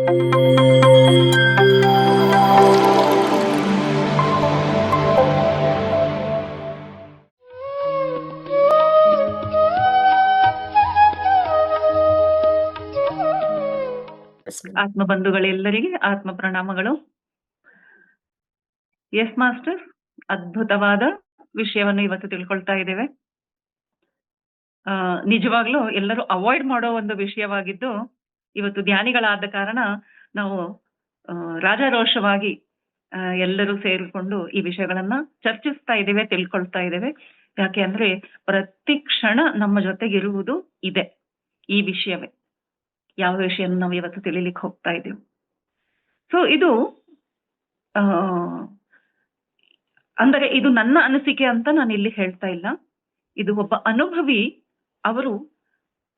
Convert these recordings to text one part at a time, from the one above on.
ಆತ್ಮ ಬಂಧುಗಳೆಲ್ಲರಿಗೆ ಆತ್ಮ ಪ್ರಣಾಮಗಳು. S master, ಅದ್ಭುತವಾದ ವಿಷಯವನ್ನು ಇವತ್ತು ತಿಳ್ಕೊಳ್ತಾ ಇದ್ದೇವೆ. ನಿಜವಾಗ್ಲೂ ಎಲ್ಲರೂ ಅವಾಯ್ಡ್ ಮಾಡೋ ಒಂದು ವಿಷಯವಾಗಿದ್ದು, ಇವತ್ತು ಧ್ಯಾನಿಗಳಾದ ಕಾರಣ ನಾವು ರಾಜಾರೋಷವಾಗಿ ಎಲ್ಲರೂ ಸೇರಿಕೊಂಡು ಈ ವಿಷಯಗಳನ್ನ ಚರ್ಚಿಸ್ತಾ ಇದ್ದೇವೆ, ತಿಳ್ಕೊಳ್ತಾ ಇದ್ದೇವೆ. ಯಾಕೆ ಅಂದ್ರೆ ಪ್ರತಿ ಕ್ಷಣ ನಮ್ಮ ಜೊತೆಗಿರುವುದು ಇದೆ ಈ ವಿಷಯವೇ. ಯಾವ ವಿಷಯವನ್ನು ನಾವು ಇವತ್ತು ತಿಳಿಲಿಕ್ಕೆ ಹೋಗ್ತಾ ಇದ್ದೇವೆ. ಸೊ ಇದು ಅಂದರೆ ಇದು ನನ್ನ ಅನಿಸಿಕೆ ಅಂತ ನಾನು ಇಲ್ಲಿ ಹೇಳ್ತಾ ಇಲ್ಲ. ಇದು ಒಬ್ಬ ಅನುಭವಿ, ಅವರು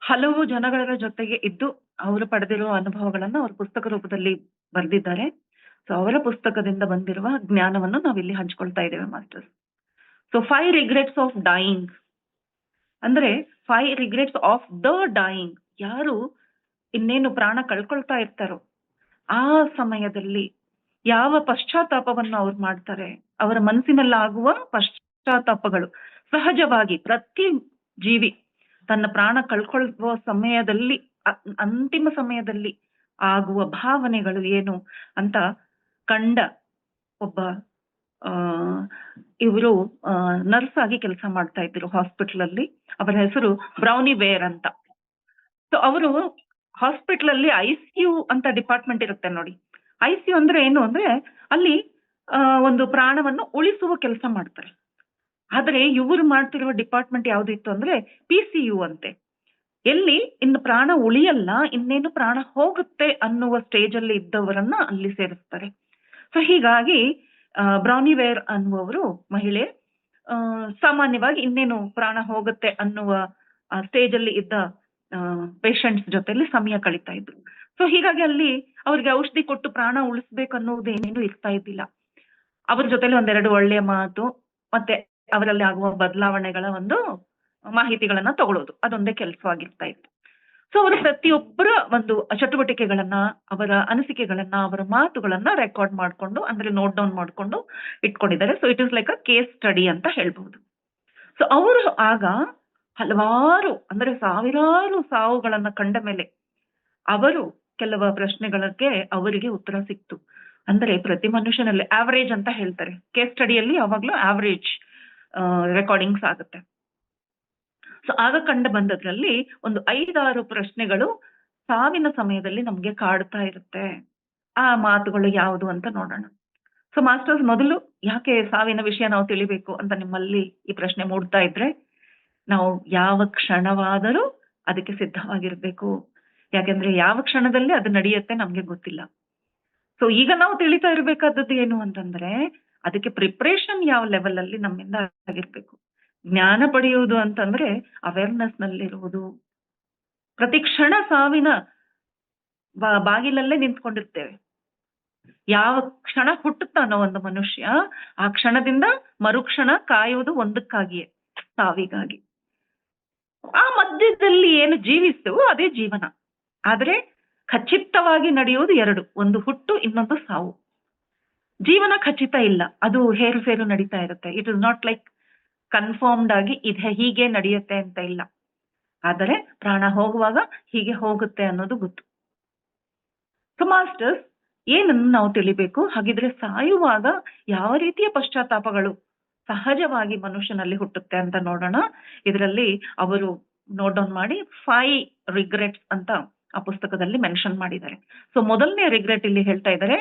ಹಲವು ಜನಗಳ ಜೊತೆಗೆ ಇದ್ದು ಅವರು ಪಡೆದಿರುವ ಅನುಭವಗಳನ್ನ ಅವ್ರ ಪುಸ್ತಕ ರೂಪದಲ್ಲಿ ಬರೆದಿದ್ದಾರೆ. ಸೊ ಅವರ ಪುಸ್ತಕದಿಂದ ಬಂದಿರುವ ಜ್ಞಾನವನ್ನು ನಾವಿಲ್ಲಿ ಹಂಚ್ಕೊಳ್ತಾ ಇದ್ದೇವೆ masters. So 5 regrets of dying ಅಂದ್ರೆ 5 ರಿಗ್ರೆಟ್ಸ್ ಆಫ್ ದ ಡೈಯಿಂಗ್. ಯಾರು ಇನ್ನೇನು ಪ್ರಾಣ ಕಳ್ಕೊಳ್ತಾ ಇರ್ತಾರೋ ಆ ಸಮಯದಲ್ಲಿ ಯಾವ ಪಶ್ಚಾತ್ತಾಪವನ್ನು ಅವ್ರು ಮಾಡ್ತಾರೆ, ಅವರ ಮನಸ್ಸಿನಲ್ಲಾಗುವ ಪಶ್ಚಾತ್ತಾಪಗಳು ಸಹಜವಾಗಿ ಪ್ರತಿ ಜೀವಿ ತನ್ನ ಪ್ರಾಣ ಕಳ್ಕೊಳ್ಳುವ ಸಮಯದಲ್ಲಿ, ಅಂತಿಮ ಸಮಯದಲ್ಲಿ ಆಗುವ ಭಾವನೆಗಳು ಏನು ಅಂತ ಕಂಡ ಒಬ್ಬ ಇವರು ನರ್ಸ್ ಆಗಿ ಕೆಲಸ ಮಾಡ್ತಾ ಇದ್ರು ಹಾಸ್ಪಿಟಲ್ ಅಲ್ಲಿ. ಅವರ ಹೆಸರು ಬ್ರೌನಿ ವೇರ್ ಅಂತ. ಸೊ ಅವರು ಹಾಸ್ಪಿಟಲ್ ಅಲ್ಲಿ ICU ಅಂತ ಡಿಪಾರ್ಟ್ಮೆಂಟ್ ಇರುತ್ತೆ ನೋಡಿ. ICU ಅಂದ್ರೆ ಏನು ಅಂದ್ರೆ ಅಲ್ಲಿ ಒಂದು ಪ್ರಾಣವನ್ನು ಉಳಿಸುವ ಕೆಲಸ ಮಾಡ್ತಾರೆ. ಆದ್ರೆ ಇವರು ಮಾಡ್ತಿರುವ ಡಿಪಾರ್ಟ್ಮೆಂಟ್ ಯಾವ್ದಿತ್ತು ಅಂದ್ರೆ PCU ಅಂತೆ. ಎಲ್ಲಿ ಇನ್ನು ಪ್ರಾಣ ಉಳಿಯಲ್ಲ, ಇನ್ನೇನು ಪ್ರಾಣ ಹೋಗುತ್ತೆ ಅನ್ನುವ ಸ್ಟೇಜ್ ಅಲ್ಲಿ ಇದ್ದವರನ್ನ ಅಲ್ಲಿ ಸೇರಿಸ್ತಾರೆ. ಸೊ ಹೀಗಾಗಿ ಬ್ರೌನಿ ವೇರ್ ಅನ್ನುವರು ಮಹಿಳೆ ಸಾಮಾನ್ಯವಾಗಿ ಇನ್ನೇನು ಪ್ರಾಣ ಹೋಗುತ್ತೆ ಅನ್ನುವ ಸ್ಟೇಜ್ ಅಲ್ಲಿ ಇದ್ದ ಪೇಷಂಟ್ಸ್ ಜೊತೆಲಿ ಸಮಯ ಕಳೀತಾ ಇದ್ರು. ಸೊ ಹೀಗಾಗಿ ಅಲ್ಲಿ ಅವ್ರಿಗೆ ಔಷಧಿ ಕೊಟ್ಟು ಪ್ರಾಣ ಉಳಿಸ್ಬೇಕು ಅನ್ನೋದೇನೇನು ಇರ್ತಾ ಇದ್ದಿಲ್ಲ. ಅವ್ರ ಜೊತೆಲಿ ಒಂದೆರಡು ಒಳ್ಳೆಯ ಮಾತು ಮತ್ತೆ ಅವರಲ್ಲಿ ಆಗುವ ಬದಲಾವಣೆಗಳ ಒಂದು ಮಾಹಿತಿಗಳನ್ನ ತಗೊಳ್ಳೋದು, ಅದೊಂದೇ ಕೆಲಸವಾಗಿರ್ತಾ ಇತ್ತು. ಸೊ ಅವರು ಪ್ರತಿಯೊಬ್ಬರ ಒಂದು ಚಟುವಟಿಕೆಗಳನ್ನ, ಅವರ ಅನಿಸಿಕೆಗಳನ್ನ, ಅವರ ಮಾತುಗಳನ್ನ ರೆಕಾರ್ಡ್ ಮಾಡ್ಕೊಂಡು ಅಂದ್ರೆ ನೋಟ್ ಡೌನ್ ಮಾಡ್ಕೊಂಡು ಇಟ್ಕೊಂಡಿದ್ದಾರೆ. So it is like a case study ಅಂತ ಹೇಳ್ಬಹುದು. ಸೊ ಅವರು ಆಗ ಹಲವಾರು ಅಂದ್ರೆ ಸಾವಿರಾರು ಸಾವುಗಳನ್ನ ಕಂಡ ಮೇಲೆ ಅವರು ಕೆಲವು ಪ್ರಶ್ನೆಗಳಿಗೆ ಅವರಿಗೆ ಉತ್ತರ ಸಿಕ್ತು. ಅಂದ್ರೆ ಪ್ರತಿ ಮನುಷ್ಯನಲ್ಲಿ ಆವರೇಜ್ ಅಂತ ಹೇಳ್ತಾರೆ, ಕೇಸ್ ಸ್ಟಡಿಯಲ್ಲಿ ಯಾವಾಗ್ಲೂ ಆವರೇಜ್ ರೆಕಾರ್ಡಿಂಗ್ಸ್ ಆಗುತ್ತೆ. ಸೊ ಆಗ ಕಂಡು ಬಂದದ್ರಲ್ಲಿ ಒಂದು 5-6 ಪ್ರಶ್ನೆಗಳು ಸಾವಿನ ಸಮಯದಲ್ಲಿ ನಮ್ಗೆ ಕಾಡ್ತಾ ಇರುತ್ತೆ. ಆ ಮಾತುಗಳು ಯಾವುದು ಅಂತ ನೋಡೋಣ. ಸೊ ಮಾಸ್ಟರ್ಸ್, ಮೊದಲು ಯಾಕೆ ಸಾವಿನ ವಿಷಯ ನಾವು ತಿಳಿಬೇಕು ಅಂತ ನಿಮ್ಮಲ್ಲಿ ಈ ಪ್ರಶ್ನೆ ಮೂಡ್ತಾ ಇದ್ರೆ, ನಾವು ಯಾವ ಕ್ಷಣವಾದರೂ ಅದಕ್ಕೆ ಸಿದ್ಧವಾಗಿರ್ಬೇಕು. ಯಾಕೆಂದ್ರೆ ಯಾವ ಕ್ಷಣದಲ್ಲಿ ಅದು ನಡೆಯುತ್ತೆ ನಮ್ಗೆ ಗೊತ್ತಿಲ್ಲ. ಸೊ ಈಗ ನಾವು ತಿಳಿತಾ ಇರ್ಬೇಕಾದದ್ದು ಏನು ಅಂತಂದ್ರೆ, ಅದಕ್ಕೆ ಪ್ರಿಪ್ರೇಷನ್ ಯಾವ ಲೆವೆಲ್ ಅಲ್ಲಿ ನಮ್ಮಿಂದ ಆಗಿರ್ಬೇಕು. ಜ್ಞಾನ ಪಡೆಯುವುದು ಅಂತಂದ್ರೆ ಅವೇರ್ನೆಸ್ ನಲ್ಲಿರುವುದು. ಪ್ರತಿ ಕ್ಷಣ ಸಾವಿನ ಬಾಗಿಲಲ್ಲೇ ನಿಂತ್ಕೊಂಡಿರ್ತೇವೆ. ಯಾವ ಕ್ಷಣ ಹುಟ್ಟುತ್ತಾನೋ ಒಂದು ಮನುಷ್ಯ, ಆ ಕ್ಷಣದಿಂದ ಮರುಕ್ಷಣ ಕಾಯುವುದು ಒಂದಕ್ಕಾಗಿಯೇ, ಸಾವಿಗಾಗಿ. ಆ ಮಧ್ಯದಲ್ಲಿ ಏನು ಜೀವಿಸ್ತೇವೋ ಅದೇ ಜೀವನ. ಆದ್ರೆ ಖಚಿತವಾಗಿ ನಡೆಯುವುದು 2, ಒಂದು ಹುಟ್ಟು, ಇನ್ನೊಂದು ಸಾವು. ಜೀವನ ಖಚಿತ ಇಲ್ಲ, ಅದು ಹೇರುಫೇರು ನಡೀತಾ ಇರುತ್ತೆ. It is not like confirmed ಆಗಿ ಇದೆ ಹೀಗೆ ನಡೆಯುತ್ತೆ ಅಂತ ಇಲ್ಲ. ಆದರೆ ಪ್ರಾಣ ಹೋಗುವಾಗ ಹೀಗೆ ಹೋಗುತ್ತೆ ಅನ್ನೋದು ಗೊತ್ತು. ಸೊ ಮಾಸ್ಟರ್ಸ್, ಏನನ್ನು ನಾವು ತಿಳಿಬೇಕು? ಹಾಗಿದ್ರೆ ಸಾಯುವಾಗ ಯಾವ ರೀತಿಯ ಪಶ್ಚಾತ್ತಾಪಗಳು ಸಹಜವಾಗಿ ಮನುಷ್ಯನಲ್ಲಿ ಹುಟ್ಟುತ್ತೆ ಅಂತ ನೋಡೋಣ. ಇದರಲ್ಲಿ ಅವರು ನೋಟ್ ಡೌನ್ ಮಾಡಿ 5 ರಿಗ್ರೆಟ್ಸ್ ಅಂತ ಆ ಪುಸ್ತಕದಲ್ಲಿ ಮೆನ್ಷನ್ ಮಾಡಿದ್ದಾರೆ. ಸೊ ಮೊದಲನೇ ರಿಗ್ರೆಟ್ ಇಲ್ಲಿ ಹೇಳ್ತಾ ಇದ್ದಾರೆ.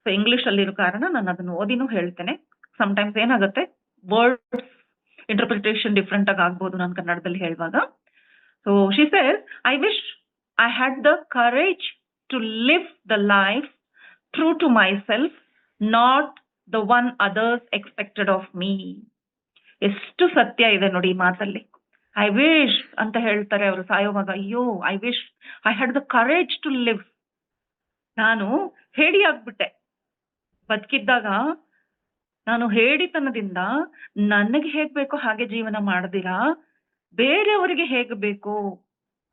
ಸೊ ಇಂಗ್ಲಿಷ್ ಅಲ್ಲಿರೋ ಕಾರಣ ನಾನು ಅದನ್ನು ಓದಿನೂ ಹೇಳ್ತೇನೆ. ಸಮ್ಟೈಮ್ಸ್ ಏನಾಗುತ್ತೆ, ವರ್ಡ್ಸ್ ಇಂಟರ್ಪ್ರಿಟೇಷನ್ ಡಿಫ್ರೆಂಟ್ ಆಗಿ ಆಗ್ಬೋದು ನಾನು ಕನ್ನಡದಲ್ಲಿ ಹೇಳುವಾಗ. So she says, I wish I had the courage to live the life true to myself, not the one others expected of me. ಎಷ್ಟು ಸತ್ಯ ಇದೆ ನೋಡಿ ಈ ಮಾತಲ್ಲಿ. ಐ ವಿಶ್ ಅಂತ ಹೇಳ್ತಾರೆ ಅವರು ಸಾಯೋವಾಗ. ಅಯ್ಯೋ, I wish I had the courage to live. ನಾನು ಹೇಡಿ ಆಗ್ಬಿಟ್ಟೆ ಬದುಕಿದ್ದಾಗ. ನಾನು ಹೇಡಿತನದಿಂದ ನನಗೆ ಹೇಗ್ ಬೇಕೋ ಹಾಗೆ ಜೀವನ ಮಾಡದಿರಾ ಬೇರೆಯವರಿಗೆ ಹೇಗ್ ಬೇಕೋ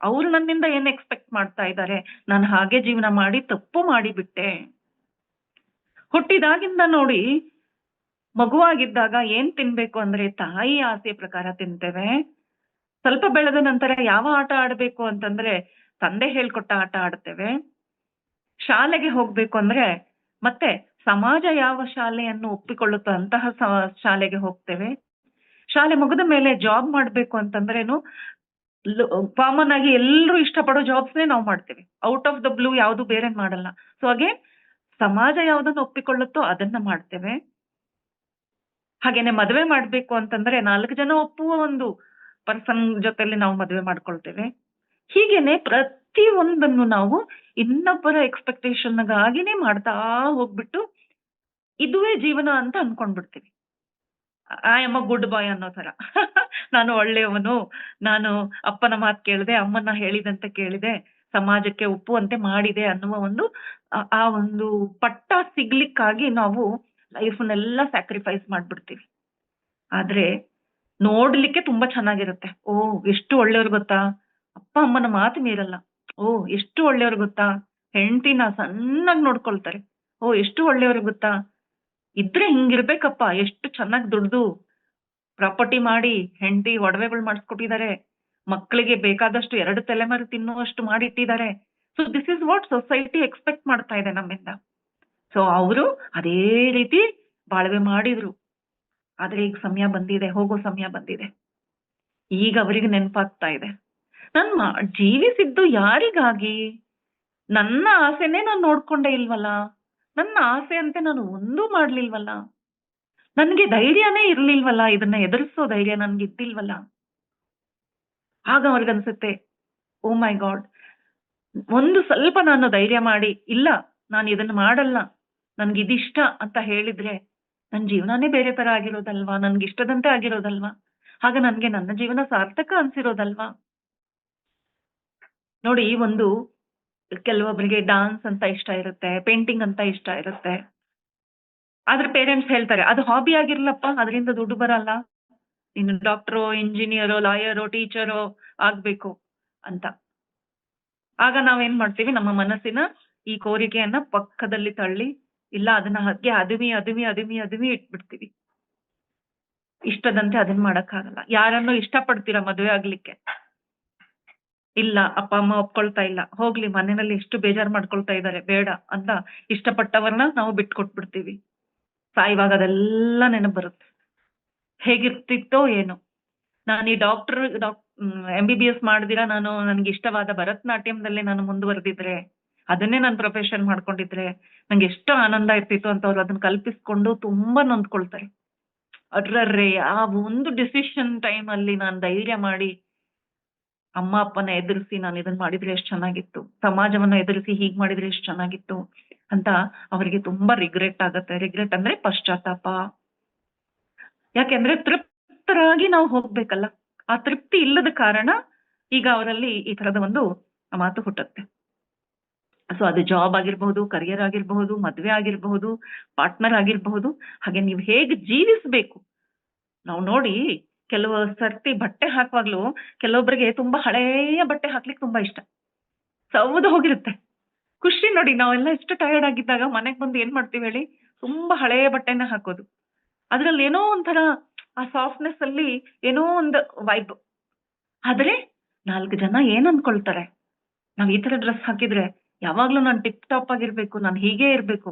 ಅವ್ರು ನನ್ನಿಂದ ಏನ್ ಎಕ್ಸ್ಪೆಕ್ಟ್ ಮಾಡ್ತಾ ಇದ್ದಾರೆ, ನಾನು ಹಾಗೆ ಜೀವನ ಮಾಡಿ ತಪ್ಪು ಮಾಡಿಬಿಟ್ಟೆ. ಹುಟ್ಟಿದಾಗಿಂದ ನೋಡಿ, ಮಗುವಾಗಿದ್ದಾಗ ಏನ್ ತಿನ್ಬೇಕು ಅಂದ್ರೆ ತಾಯಿ ಆಸೆ ಪ್ರಕಾರ ತಿಂತೇವೆ. ಸ್ವಲ್ಪ ಬೆಳೆದ ನಂತರ ಯಾವ ಆಟ ಆಡ್ಬೇಕು ಅಂತಂದ್ರೆ ತಂದೆ ಹೇಳ್ಕೊಟ್ಟ ಆಟ ಆಡ್ತೇವೆ. ಶಾಲೆಗೆ ಹೋಗ್ಬೇಕು ಅಂದ್ರೆ ಮತ್ತೆ ಸಮಾಜ ಯಾವ ಶಾಲೆಯನ್ನು ಒಪ್ಪಿಕೊಳ್ಳುತ್ತೋ ಅಂತಹ ಶಾಲೆಗೆ ಹೋಗ್ತೇವೆ. ಶಾಲೆ ಮುಗಿದ ಮೇಲೆ ಜಾಬ್ ಮಾಡ್ಬೇಕು ಅಂತಂದ್ರೇನು ಕಾಮನ್ ಆಗಿ ಎಲ್ಲರೂ ಇಷ್ಟಪಡೋ ಜಾಬ್ಸ್ನೇ ನಾವು ಮಾಡ್ತೇವೆ. ಔಟ್ ಆಫ್ ದ ಬ್ಲೂ ಯಾವುದು ಬೇರೆ ಮಾಡಲ್ಲ. ಸೊ ಹಾಗೆ ಸಮಾಜ ಯಾವ್ದನ್ನ ಒಪ್ಪಿಕೊಳ್ಳುತ್ತೋ ಅದನ್ನ ಮಾಡ್ತೇವೆ. ಹಾಗೇನೆ ಮದುವೆ ಮಾಡ್ಬೇಕು ಅಂತಂದ್ರೆ 4 ಜನ ಒಪ್ಪುವ ಒಂದು ಪರ್ಸನ್ ಜೊತೆಲಿ ನಾವು ಮದುವೆ ಮಾಡ್ಕೊಳ್ತೇವೆ. ಹೀಗೇನೆ ಪ್ರತಿ ಒಂದನ್ನು ನಾವು ಇನ್ನೊಬ್ಬರ ಎಕ್ಸ್ಪೆಕ್ಟೇಷನ್ಗಾಗಿನೇ ಮಾಡ್ತಾ ಹೋಗ್ಬಿಟ್ಟು ಇದುವೇ ಜೀವನ ಅಂತ ಅನ್ಕೊಂಡ್ಬಿಡ್ತೀವಿ. ಐ ಆಮ್ ಅ ಗುಡ್ ಬಾಯ್ ಅನ್ನೋ ತರ. ನಾನು ಒಳ್ಳೆಯವನು, ನಾನು ಅಪ್ಪನ ಮಾತು ಕೇಳಿದೆ, ಅಮ್ಮನ ಹೇಳಿದಂತೆ ಕೇಳಿದೆ, ಸಮಾಜಕ್ಕೆ ಒಪ್ಪುವಂತೆ ಮಾಡಿದೆ ಅನ್ನುವ ಒಂದು ಆ ಒಂದು ಪಟ್ಟ ಸಿಗ್ಲಿಕ್ಕಾಗಿ ನಾವು ಲೈಫ್ನೆಲ್ಲ ಸ್ಯಾಕ್ರಿಫೈಸ್ ಮಾಡ್ಬಿಡ್ತೀವಿ. ಆದ್ರೆ ನೋಡ್ಲಿಕ್ಕೆ ತುಂಬಾ ಚೆನ್ನಾಗಿರುತ್ತೆ. ಓ ಎಷ್ಟು ಒಳ್ಳೆಯವ್ರು ಗೊತ್ತಾ, ಅಪ್ಪ ಅಮ್ಮನ ಮಾತು ಮೀರಲ್ಲ. ಓ ಎಷ್ಟು ಒಳ್ಳೆಯವ್ರು ಗೊತ್ತಾ, ಹೆಂಡತಿನ ಸಣ್ಣಾಗಿ ನೋಡ್ಕೊಳ್ತಾರೆ. ಓ ಎಷ್ಟು ಒಳ್ಳೆಯವ್ರು ಗೊತ್ತಾ, ಇದ್ರೆ ಹಿಂಗಿರ್ಬೇಕಪ್ಪ, ಎಷ್ಟು ಚೆನ್ನಾಗಿ ದುಡ್ದು ಪ್ರಾಪರ್ಟಿ ಮಾಡಿ ಹೆಂಡತಿ ಒಡವೆಗಳು ಮಾಡಿಸ್ಕೊಟ್ಟಿದ್ದಾರೆ, ಮಕ್ಕಳಿಗೆ ಬೇಕಾದಷ್ಟು 2 ತಲೆಮಾರು ತಿನ್ನುವಷ್ಟು ಮಾಡಿಟ್ಟಿದ್ದಾರೆ. So this is what society expect ಮಾಡ್ತಾ ಇದೆ ನಮ್ಮಿಂದ. ಸೊ ಅವರು ಅದೇ ರೀತಿ ಬಾಳ್ವೆ ಮಾಡಿದ್ರು. ಆದ್ರೆ ಈಗ ಸಮಯ ಬಂದಿದೆ, ಹೋಗೋ ಸಮಯ ಬಂದಿದೆ. ಈಗ ಅವರಿಗೆ ನೆನಪಾಗ್ತಾ ಇದೆ, ನಾನ್ ಜೀವಿಸಿದ್ದು ಯಾರಿಗಾಗಿ? ನನ್ನ ಆಸೆನೇ ನಾನು ನೋಡ್ಕೊಂಡೇ ಇಲ್ವಲ್ಲ, ನನ್ನ ಆಸೆ ಅಂತೆ ನಾನು ಒಂದೂ ಮಾಡ್ಲಿಲ್ವಲ್ಲ, ನನ್ಗೆ ಧೈರ್ಯನೇ ಇರ್ಲಿಲ್ವಲ್ಲ, ಇದನ್ನ ಎದುರಿಸೋ ಧೈರ್ಯ ನನ್ಗೆ ಇದ್ದಿಲ್ವಲ್ಲ. ಆಗ ಅವ್ರಿಗನ್ಸುತ್ತೆ, ಓ ಮೈ ಗಾಡ್, ಒಂದು ಸ್ವಲ್ಪ ನಾನು ಧೈರ್ಯ ಮಾಡಿ, ಇಲ್ಲ ನಾನು ಇದನ್ನ ಮಾಡಲ್ಲ, ನನ್ಗೆ ಇದಿಷ್ಟ ಅಂತ ಹೇಳಿದ್ರೆ ನನ್ ಜೀವನಾನೇ ಬೇರೆ ತರ ಆಗಿರೋದಲ್ವಾ, ನನ್ಗೆ ಇಷ್ಟದಂತೆ ಆಗಿರೋದಲ್ವಾ, ಆಗ ನನ್ಗೆ ನನ್ನ ಜೀವನ ಸಾರ್ಥಕ ಅನ್ಸಿರೋದಲ್ವಾ. ನೋಡಿ, ಒಂದು ಕೆಲವೊಬ್ಬರಿಗೆ ಡಾನ್ಸ್ ಅಂತ ಇಷ್ಟ ಇರುತ್ತೆ, ಪೇಂಟಿಂಗ್ ಅಂತ ಇಷ್ಟ ಇರುತ್ತೆ. ಆದ್ರೆ ಪೇರೆಂಟ್ಸ್ ಹೇಳ್ತಾರೆ, ಅದು ಹಾಬಿ ಆಗಿರ್ಲಪ್ಪ, ಅದರಿಂದ ದುಡ್ಡು ಬರಲ್ಲ, ನೀನು ಡಾಕ್ಟರೋ, ಇಂಜಿನಿಯರೋ, ಲಾಯರೋ, ಟೀಚರೋ ಆಗ್ಬೇಕು ಅಂತ. ಆಗ ನಾವೇನ್ ಮಾಡ್ತೀವಿ, ನಮ್ಮ ಮನಸ್ಸಿನ ಈ ಕೋರಿಕೆಯನ್ನ ಪಕ್ಕದಲ್ಲಿ ತಳ್ಳಿ, ಇಲ್ಲ ಅದನ್ನ ಹಾಗೆ ಅದುಮಿ ಇಟ್ಬಿಡ್ತೀವಿ. ಇಷ್ಟದಂತೆ ಅದನ್ನ ಮಾಡಕ್ಕಾಗಲ್ಲ. ಯಾರನ್ನೋ ಇಷ್ಟಪಡ್ತೀರಾ ಮದುವೆ ಆಗ್ಲಿಕ್ಕೆ, ಇಲ್ಲ ಅಪ್ಪ ಅಮ್ಮ ಒಪ್ಕೊಳ್ತಾ ಇಲ್ಲ, ಹೋಗ್ಲಿ ಮನೆಯಲ್ಲಿ ಎಷ್ಟು ಬೇಜಾರ್ ಮಾಡ್ಕೊಳ್ತಾ ಇದ್ದಾರೆ, ಬೇಡ ಅಂತ ಇಷ್ಟಪಟ್ಟವರನ್ನ ನಾವು ಬಿಟ್ಕೊಟ್ಬಿಡ್ತೀವಿ. ಸಾಯುವಾಗ ಅದೆಲ್ಲ ನೆನಪು ಬರುತ್ತೆ. ಹೇಗಿರ್ತಿತ್ತೋ ಏನೋ, ನಾನು ಈ MBBS ಮಾಡ್ದಿರಾ ನಾನು ನನ್ಗೆ ಇಷ್ಟವಾದ ಭರತನಾಟ್ಯಂದಲ್ಲೇ ನಾನು ಮುಂದುವರೆದಿದ್ರೆ, ಅದನ್ನೇ ನಾನು ಪ್ರೊಫೆಷನ್ ಮಾಡ್ಕೊಂಡಿದ್ರೆ ನಂಗೆ ಎಷ್ಟು ಆನಂದ ಇರ್ತಿತ್ತು ಅಂತ ಅವ್ರು ಅದನ್ನ ಕಲ್ಪಿಸ್ಕೊಂಡು ತುಂಬಾ ನೊಂದ್ಕೊಳ್ತಾರೆ. ಅದ್ರರ್ರೆ ಆ ಒಂದು ಡಿಸಿಷನ್ ಟೈಮ್ ಅಲ್ಲಿ ನಾನು ಧೈರ್ಯ ಮಾಡಿ ಅಮ್ಮ ಅಪ್ಪನ ಎದುರಿಸಿ ನಾನು ಇದನ್ನ ಮಾಡಿದ್ರೆ ಎಷ್ಟು ಚೆನ್ನಾಗಿತ್ತು, ಸಮಾಜವನ್ನ ಎದುರಿಸಿ ಹೀಗ್ ಮಾಡಿದ್ರೆ ಎಷ್ಟು ಚೆನ್ನಾಗಿತ್ತು ಅಂತ ಅವರಿಗೆ ತುಂಬಾ ರಿಗ್ರೆಟ್ ಆಗತ್ತೆ. ರಿಗ್ರೆಟ್ ಅಂದ್ರೆ ಪಶ್ಚಾತ್ತಾಪ. ಯಾಕೆಂದ್ರೆ ತೃಪ್ತರಾಗಿ ನಾವು ಹೋಗ್ಬೇಕಲ್ಲ, ಆ ತೃಪ್ತಿ ಇಲ್ಲದ ಕಾರಣ ಈಗ ಅವರಲ್ಲಿ ಈ ತರದ ಒಂದು ಮಾತು ಹುಟ್ಟುತ್ತೆ. ಸೊ ಅದು ಜಾಬ್ ಆಗಿರ್ಬಹುದು, ಕರಿಯರ್ ಆಗಿರಬಹುದು, ಮದ್ವೆ ಆಗಿರಬಹುದು, ಪಾರ್ಟ್ನರ್ ಆಗಿರಬಹುದು. ಹಾಗೆ ನೀವು ಹೇಗೆ ಜೀವಿಸ್ಬೇಕು. ನಾವು ನೋಡಿ, ಕೆಲವು ಸರ್ತಿ ಬಟ್ಟೆ ಹಾಕುವಾಗ್ಲೂ ಕೆಲವೊಬ್ಬರಿಗೆ ತುಂಬಾ ಹಳೆಯ ಬಟ್ಟೆ ಹಾಕ್ಲಿಕ್ಕೆ ತುಂಬಾ ಇಷ್ಟ, ಸೌದು ಹೋಗಿರುತ್ತೆ. ಖುಷಿ ನೋಡಿ, ನಾವೆಲ್ಲ ಎಷ್ಟು ಟಯರ್ಡ್ ಆಗಿದ್ದಾಗ ಮನೆಗೆ ಬಂದು ಏನ್ ಮಾಡ್ತೀವಿ ಹೇಳಿ, ತುಂಬಾ ಹಳೆಯ ಬಟ್ಟೆನ ಹಾಕೋದು. ಅದ್ರಲ್ಲಿ ಏನೋ ಒಂಥರ ಆ ಸಾಫ್ಟ್ನೆಸ್ ಅಲ್ಲಿ ಏನೋ ಒಂದು ವೈಬ್. ಆದ್ರೆ 4 ಜನ ಏನ್ ಅನ್ಕೊಳ್ತಾರೆ, ನಾವ್ ಈ ತರ ಡ್ರೆಸ್ ಹಾಕಿದ್ರೆ ಯಾವಾಗ್ಲೂ ನಾನು ಟಿಪ್ ಟಾಪ್ ಆಗಿರ್ಬೇಕು, ನಾನು ಹೀಗೆ ಇರ್ಬೇಕು.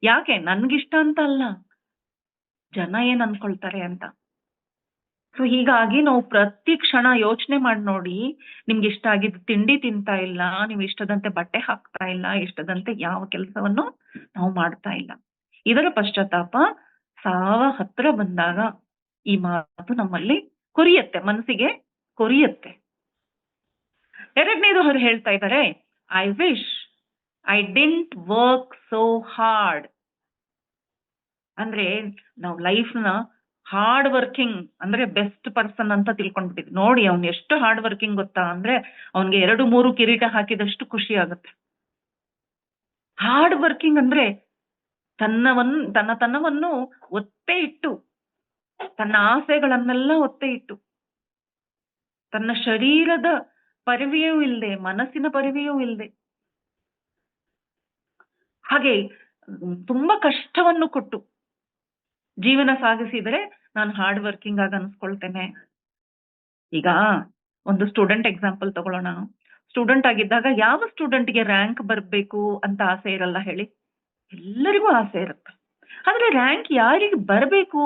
ಯಾಕೆ? ನನ್ಗಿಷ್ಟ ಅಂತ ಅಲ್ಲ, ಜನ ಏನ್ ಅನ್ಕೊಳ್ತಾರೆ ಅಂತ. ಸೊ ಹೀಗಾಗಿ ನಾವು ಪ್ರತಿ ಕ್ಷಣ ಯೋಚನೆ ಮಾಡಿ ನೋಡಿ, ನಿಮ್ಗೆ ಇಷ್ಟ ಆಗಿದ್ದು ತಿಂಡಿ ತಿಂತಾ ಇಲ್ಲ, ನೀವು ಇಷ್ಟದಂತೆ ಬಟ್ಟೆ ಹಾಕ್ತಾ ಇಲ್ಲ, ಇಷ್ಟದಂತೆ ಯಾವ ಕೆಲಸವನ್ನು ನಾವು ಮಾಡ್ತಾ ಇಲ್ಲ. ಇದರ ಪಶ್ಚಾತ್ತಾಪ ಸಾವ ಹತ್ರ ಬಂದಾಗ ಈ ಮಾತು ನಮ್ಮಲ್ಲಿ ಕೊರಿಯತ್ತೆ, ಮನಸ್ಸಿಗೆ ಕೊರಿಯತ್ತೆ. ಎರಡನೇದು ಅವ್ರು ಹೇಳ್ತಾ ಇದ್ದಾರೆ, I wish I didn't work so hard. ಅಂದ್ರೆ ನಾವು ಲೈಫ್ನ ಹಾರ್ಡ್ ವರ್ಕಿಂಗ್ ಅಂದ್ರೆ ಬೆಸ್ಟ್ ಪರ್ಸನ್ ಅಂತ ತಿಳ್ಕೊಂಡ್ಬಿಟ್ಟಿದ್ವಿ. ನೋಡಿ, ಅವ್ನು ಎಷ್ಟು ಹಾರ್ಡ್ ವರ್ಕಿಂಗ್ ಗೊತ್ತಾ, ಅಂದ್ರೆ ಅವ್ನಿಗೆ 2-3 ಕಿರೀಟ ಹಾಕಿದಷ್ಟು ಖುಷಿ ಆಗುತ್ತೆ. ಹಾರ್ಡ್ ವರ್ಕಿಂಗ್ ಅಂದ್ರೆ ತನ್ನತನವನ್ನು ಒತ್ತೆ ಇಟ್ಟು, ತನ್ನ ಆಸೆಗಳನ್ನೆಲ್ಲ ಒತ್ತೆ ಇಟ್ಟು, ತನ್ನ ಶರೀರದ ಪರಿವೆಯೂ ಇಲ್ಲದೆ, ಮನಸ್ಸಿನ ಪರಿವೆಯೂ ಇಲ್ಲದೆ, ಹಾಗೆ ತುಂಬಾ ಕಷ್ಟವನ್ನು ಕೊಟ್ಟು ಜೀವನ ಸಾಗಿಸಿದರೆ ನಾನು ಹಾರ್ಡ್ ವರ್ಕಿಂಗ್ ಆಗಿ ಅನ್ಸ್ಕೊಳ್ತೇನೆ. ಈಗ ಒಂದು ಸ್ಟೂಡೆಂಟ್ ಎಕ್ಸಾಂಪಲ್ ತಗೊಳ್ಳೋಣ. ಸ್ಟೂಡೆಂಟ್ ಆಗಿದ್ದಾಗ ಯಾವ ಸ್ಟೂಡೆಂಟ್‌ಗೆ ರ್ಯಾಂಕ್ ಬರ್ಬೇಕು ಅಂತ ಆಸೆ ಇರಲ್ಲ ಹೇಳಿ? ಎಲ್ಲರಿಗೂ ಆಸೆ ಇರುತ್ತೆ. ಆದ್ರೆ ರ್ಯಾಂಕ್ ಯಾರಿಗೆ ಬರ್ಬೇಕು?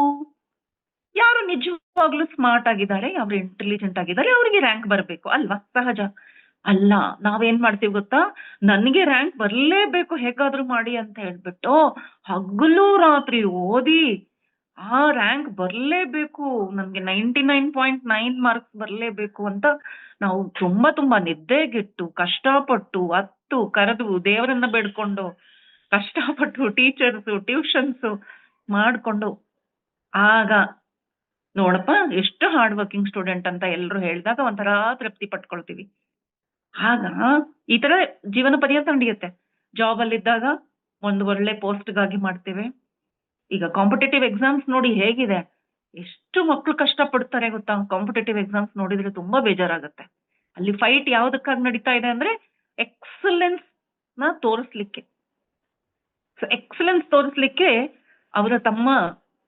ಯಾರು ನಿಜವಾಗ್ಲೂ ಸ್ಮಾರ್ಟ್ ಆಗಿದ್ದಾರೆ, ಯಾರು ಇಂಟೆಲಿಜೆಂಟ್ ಆಗಿದ್ದಾರೆ ಅವರಿಗೆ ರ್ಯಾಂಕ್ ಬರ್ಬೇಕು ಅಲ್ವಾ? ಸಹಜ. ಅಲ್ಲ, ನಾವೇನ್ ಮಾಡ್ತೀವಿ ಗೊತ್ತಾ? ನನ್ಗೆ ರ್ಯಾಂಕ್ ಬರ್ಲೇಬೇಕು ಹೇಗಾದ್ರೂ ಮಾಡಿ ಅಂತ ಹೇಳ್ಬಿಟ್ಟು ಹಗಲು ರಾತ್ರಿ ಓದಿ ಆ ರ್ಯಾಂಕ್ ಬರ್ಲೇಬೇಕು, ನನ್ಗೆ 99.9 ಮಾರ್ಕ್ಸ್ ಬರ್ಲೇಬೇಕು ಅಂತ ನಾವು ತುಂಬಾ ತುಂಬಾ ನಿದ್ದೆಗೆಟ್ಟು ಕಷ್ಟಪಟ್ಟು ಅತ್ತು ಕರೆದು ದೇವರನ್ನ ಬೇಡ್ಕೊಂಡು ಕಷ್ಟಪಟ್ಟು ಟೀಚರ್ಸ್ ಟ್ಯೂಷನ್ಸ್ ಮಾಡ್ಕೊಂಡು ಆಗ ನೋಡಪ್ಪ ಎಷ್ಟು ಹಾರ್ಡ್ ವರ್ಕಿಂಗ್ ಸ್ಟೂಡೆಂಟ್ ಅಂತ ಎಲ್ರು ಹೇಳಿದಾಗ ಒಂಥರ ತೃಪ್ತಿ ಪಟ್ಕೊಳ್ತೀವಿ. ಆಗ ಈ ತರ ಜೀವನ ಪರ್ಯಂತ ನಡೆಯುತ್ತೆ. ಜಾಬ್ ಅಲ್ಲಿದ್ದಾಗ ಒಂದು ಒಳ್ಳೆ ಪೋಸ್ಟ್‌ಗಾಗಿ ಮಾಡ್ತೇವೆ. ಈಗ ಕಾಂಪಿಟೇಟಿವ್ ಎಕ್ಸಾಮ್ಸ್ ನೋಡಿ ಹೇಗಿದೆ. ಎಷ್ಟು ಮಕ್ಳು ಕಷ್ಟ ಪಡ್ತಾರೆ ಗೊತ್ತಾ? ಕಾಂಪಿಟೇಟಿವ್ ಎಕ್ಸಾಮ್ಸ್ ನೋಡಿದ್ರೆ ತುಂಬಾ ಬೇಜಾರಾಗುತ್ತೆ. ಅಲ್ಲಿ ಫೈಟ್ ಯಾವ್ದಕ್ಕಾಗಿ ನಡೀತಾ ಇದೆ ಅಂದ್ರೆ ಎಕ್ಸಲೆನ್ಸ್‌ನ ತೋರಿಸ್ಲಿಕ್ಕೆ. ಸೊ ಎಕ್ಸಲೆನ್ಸ್ ತೋರಿಸ್ಲಿಕ್ಕೆ ಅವರ ತಮ್ಮ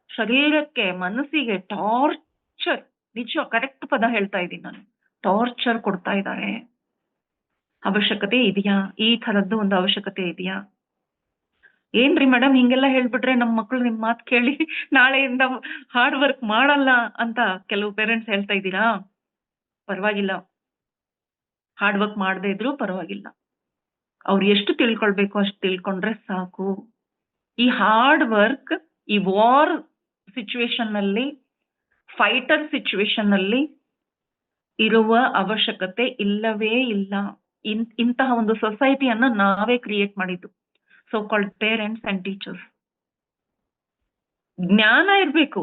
ಶರೀರಕ್ಕೆ, ಮನಸ್ಸಿಗೆ ಟಾರ್ಚರ್, ನಿಜ ಕರೆಕ್ಟ್ ಪದ ಹೇಳ್ತಾ ಇದ್ದೀನಿ ನಾನು. ಟಾರ್ಚರ್ ಕೊಡ್ತಾ ಇದ್ದಾರೆ. ಅವಶ್ಯಕತೆ ಇದೆಯಾ? ಈ ಥರದ್ದು ಒಂದು ಅವಶ್ಯಕತೆ ಇದೆಯಾ? ಏನ್ರಿ ಮೇಡಮ್ ಹಿಂಗೆಲ್ಲ ಹೇಳ್ಬಿಟ್ರೆ ನಮ್ಮ ಮಕ್ಳು ನಿಮ್ ಮಾತು ಕೇಳಿ ನಾಳೆಯಿಂದ ಹಾರ್ಡ್ ವರ್ಕ್ ಮಾಡಲ್ಲ ಅಂತ ಕೆಲವು ಪೇರೆಂಟ್ಸ್ ಹೇಳ್ತಾ ಇದ್ದೀರಾ? ಪರವಾಗಿಲ್ಲ. ಹಾರ್ಡ್ ವರ್ಕ್ ಮಾಡದೇ ಇದ್ರೂ ಪರವಾಗಿಲ್ಲ. ಅವ್ರು ಎಷ್ಟು ತಿಳ್ಕೊಳ್ಬೇಕು ಅಷ್ಟು ತಿಳ್ಕೊಂಡ್ರೆ ಸಾಕು. ಈ ಹಾರ್ಡ್ ವರ್ಕ್ ಈ ವಾರ್ ಸಿಚುವೇಶನ್ ನಲ್ಲಿ, ಫೈಟರ್ ಸಿಚುವೇಶನ್ ನಲ್ಲಿ ಇರುವ ಅವಶ್ಯಕತೆ ಇಲ್ಲವೇ ಇಲ್ಲ. ಇಂತಹ ಒಂದು ಸೊಸೈಟಿಯನ್ನ ನಾವೇ ಕ್ರಿಯೇಟ್ ಮಾಡಿದ್ದು. So called parents and teachers. ಜ್ಞಾನ ಇರ್ಬೇಕು.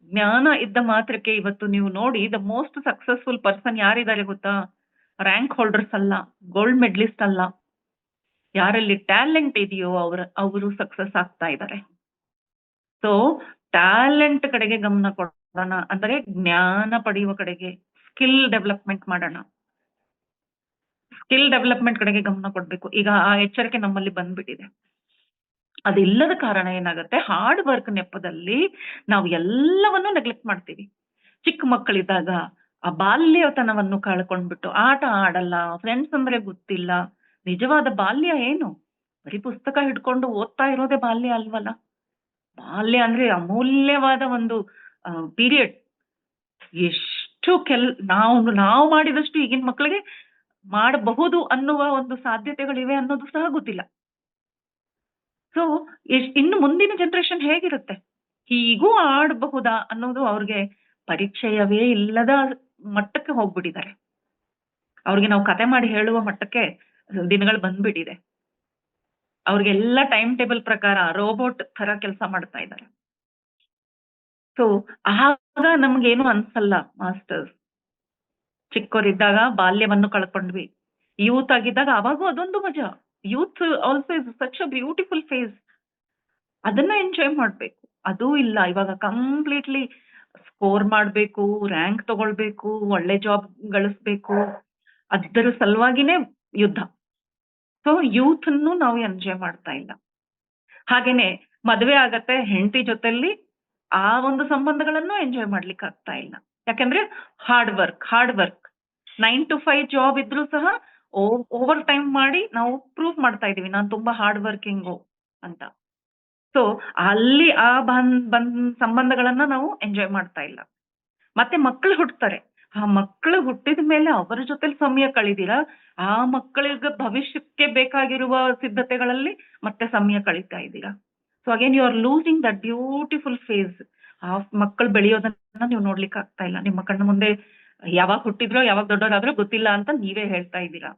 ಜ್ಞಾನ ಇದ್ದ ಮಾತ್ರಕ್ಕೆ ಇವತ್ತು ನೀವು ನೋಡಿ ದ ಮೋಸ್ಟ್ ಸಕ್ಸಸ್ಫುಲ್ ಪರ್ಸನ್ ಯಾರಿದ್ದಾರೆ ಗೊತ್ತಾ? ರ್ಯಾಂಕ್ ಹೋಲ್ಡರ್ಸ್ ಅಲ್ಲ, ಗೋಲ್ಡ್ ಮೆಡಲಿಸ್ಟ್ ಅಲ್ಲ. ಯಾರಲ್ಲಿ ಟ್ಯಾಲೆಂಟ್ ಇದೆಯೋ ಅವರು ಸಕ್ಸಸ್ ಆಗ್ತಾ ಇದ್ದಾರೆ. ಸೊ ಟ್ಯಾಲೆಂಟ್ ಕಡೆಗೆ ಗಮನ ಕೊಡೋಣ, ಅಂದರೆ ಜ್ಞಾನ ಪಡೆಯುವ ಕಡೆಗೆ, ಸ್ಕಿಲ್ ಡೆವಲಪ್ಮೆಂಟ್ ಮಾಡೋಣ. ಸ್ಕಿಲ್ ಡೆವಲಪ್ಮೆಂಟ್ ಕಡೆಗೆ ಗಮನ ಕೊಡ್ಬೇಕು. ಈಗ ಆ ಎಚ್ಚರಿಕೆ ನಮ್ಮಲ್ಲಿ ಬಂದ್ಬಿಟ್ಟಿದೆ. ಅದಿಲ್ಲದ ಕಾರಣ ಏನಾಗುತ್ತೆ, ಹಾರ್ಡ್ ವರ್ಕ್ ನೆಪದಲ್ಲಿ ನಾವು ಎಲ್ಲವನ್ನೂ ನೆಗ್ಲೆಕ್ಟ್ ಮಾಡ್ತೀವಿ. ಚಿಕ್ಕ ಮಕ್ಕಳಿದ್ದಾಗ ಆ ಬಾಲ್ಯತನವನ್ನು ಕಳ್ಕೊಂಡ್ಬಿಟ್ಟು ಆಟ ಆಡಲ್ಲ, ಫ್ರೆಂಡ್ಸ್ ಅಂದ್ರೆ ಗೊತ್ತಿಲ್ಲ. ನಿಜವಾದ ಬಾಲ್ಯ ಏನು? ಬರೀ ಪುಸ್ತಕ ಹಿಡ್ಕೊಂಡು ಓದ್ತಾ ಇರೋದೇ ಬಾಲ್ಯ ಅಲ್ವಲ್ಲ. ಬಾಲ್ಯ ಅಂದ್ರೆ ಅಮೂಲ್ಯವಾದ ಒಂದು ಪೀರಿಯಡ್. ಎಷ್ಟು ನಾವು ಮಾಡಿದಷ್ಟು ಈಗಿನ ಮಕ್ಕಳಿಗೆ ಮಾಡಬಹುದು ಅನ್ನುವ ಒಂದು ಸಾಧ್ಯತೆಗಳಿವೆ ಅನ್ನೋದು ಸಹ ಗೊತ್ತಿಲ್ಲ. ಸೊ ಇನ್ನು ಮುಂದಿನ ಜನರೇಷನ್ ಹೇಗಿರುತ್ತೆ? ಹೀಗೂ ಆಡಬಹುದಾ ಅನ್ನೋದು ಅವ್ರಿಗೆ ಪರಿಚಯವೇ ಇಲ್ಲದ ಮಟ್ಟಕ್ಕೆ ಹೋಗ್ಬಿಟ್ಟಿದ್ದಾರೆ. ಅವ್ರಿಗೆ ನಾವು ಕತೆ ಮಾಡಿ ಹೇಳುವ ಮಟ್ಟಕ್ಕೆ ದಿನಗಳು ಬಂದ್ಬಿಟ್ಟಿದೆ. ಅವ್ರಿಗೆಲ್ಲ ಟೈಮ್ ಟೇಬಲ್ ಪ್ರಕಾರ ರೋಬೋಟ್ ತರ ಕೆಲಸ ಮಾಡ್ತಾ ಇದ್ದಾರೆ. ಸೊ ಆಗ ನಮ್ಗೇನು ಅನ್ಸಲ್ಲ ಮಾಸ್ಟರ್ಸ್. ಚಿಕ್ಕವರಿದ್ದಾಗ ಬಾಲ್ಯವನ್ನು ಕಳ್ಕೊಂಡ್ವಿ. ಯೂತ್ ಆಗಿದ್ದಾಗ ಅವಾಗೂ ಅದೊಂದು ಮಜಾ. Youth also is such a beautiful phase. ಅದನ್ನ ಎಂಜಾಯ್ ಮಾಡ್ಬೇಕು. ಅದೂ ಇಲ್ಲ. ಇವಾಗ ಕಂಪ್ಲೀಟ್ಲಿ ಸ್ಕೋರ್ ಮಾಡ್ಬೇಕು, ರ್ಯಾಂಕ್ ತಗೊಳ್ಬೇಕು, ಒಳ್ಳೆ ಜಾಬ್ ಗಳಿಸ್ಬೇಕು. ಅದರ ಸಲುವಾಗಿನೇ ಯುದ್ಧ. ಸೊ ಯೂತ್ ಅನ್ನು ನಾವು ಎಂಜಾಯ್ ಮಾಡ್ತಾ ಇಲ್ಲ. ಹಾಗೇನೆ ಮದುವೆ ಆಗತ್ತೆ, ಹೆಂಡತಿ ಜೊತೆಲಿ ಆ ಒಂದು ಸಂಬಂಧಗಳನ್ನು ಎಂಜಾಯ್ ಮಾಡ್ಲಿಕ್ಕೆ ಆಗ್ತಾ ಇಲ್ಲ. ಯಾಕಂದ್ರೆ ಹಾರ್ಡ್ ವರ್ಕ್ 9 to 5 ಜಾಬ್ ಇದ್ರೂ ಸಹ ಓವರ್ ಟೈಮ್ ಮಾಡಿ ನಾವು ಪ್ರೂವ್ ಮಾಡ್ತಾ ಇದೀವಿ ನಾನು ತುಂಬಾ ಹಾರ್ಡ್ ವರ್ಕಿಂಗು ಅಂತ. ಸೊ ಅಲ್ಲಿ ಆ ಸಂಬಂಧಗಳನ್ನ ನಾವು ಎಂಜಾಯ್ ಮಾಡ್ತಾ ಇಲ್ಲ. ಮತ್ತೆ ಮಕ್ಕಳು ಹುಟ್ಟುತ್ತಾರೆ. ಆ ಮಕ್ಕಳು ಹುಟ್ಟಿದ ಮೇಲೆ ಅವರ ಜೊತೆಲಿ ಸಮಯ ಕಳೆದಿರಾ, ಆ ಮಕ್ಕಳಿಗೆ ಭವಿಷ್ಯಕ್ಕೆ ಬೇಕಾಗಿರುವ ಸಿದ್ಧತೆಗಳಲ್ಲಿ ಮತ್ತೆ ಸಮಯ ಕಳೀತಾ ಇದ್ದೀರಾ. So again you are losing that beautiful phase. ಆ ಮಕ್ಕಳು ಬೆಳೆಯೋದನ್ನ ನೀವು ನೋಡ್ಲಿಕ್ಕೆ ಆಗ್ತಾ ಇಲ್ಲ. ನಿಮ್ಮ ಕಣ್ಣು ಮುಂದೆ ಯಾವಾಗ ಹುಟ್ಟಿದ್ರೋ ಯಾವಾಗ ದೊಡ್ಡವರಾದ್ರೂ ಗೊತ್ತಿಲ್ಲ ಅಂತ ನೀವೇ ಹೇಳ್ತಾ ಇದ್ದೀರಾ.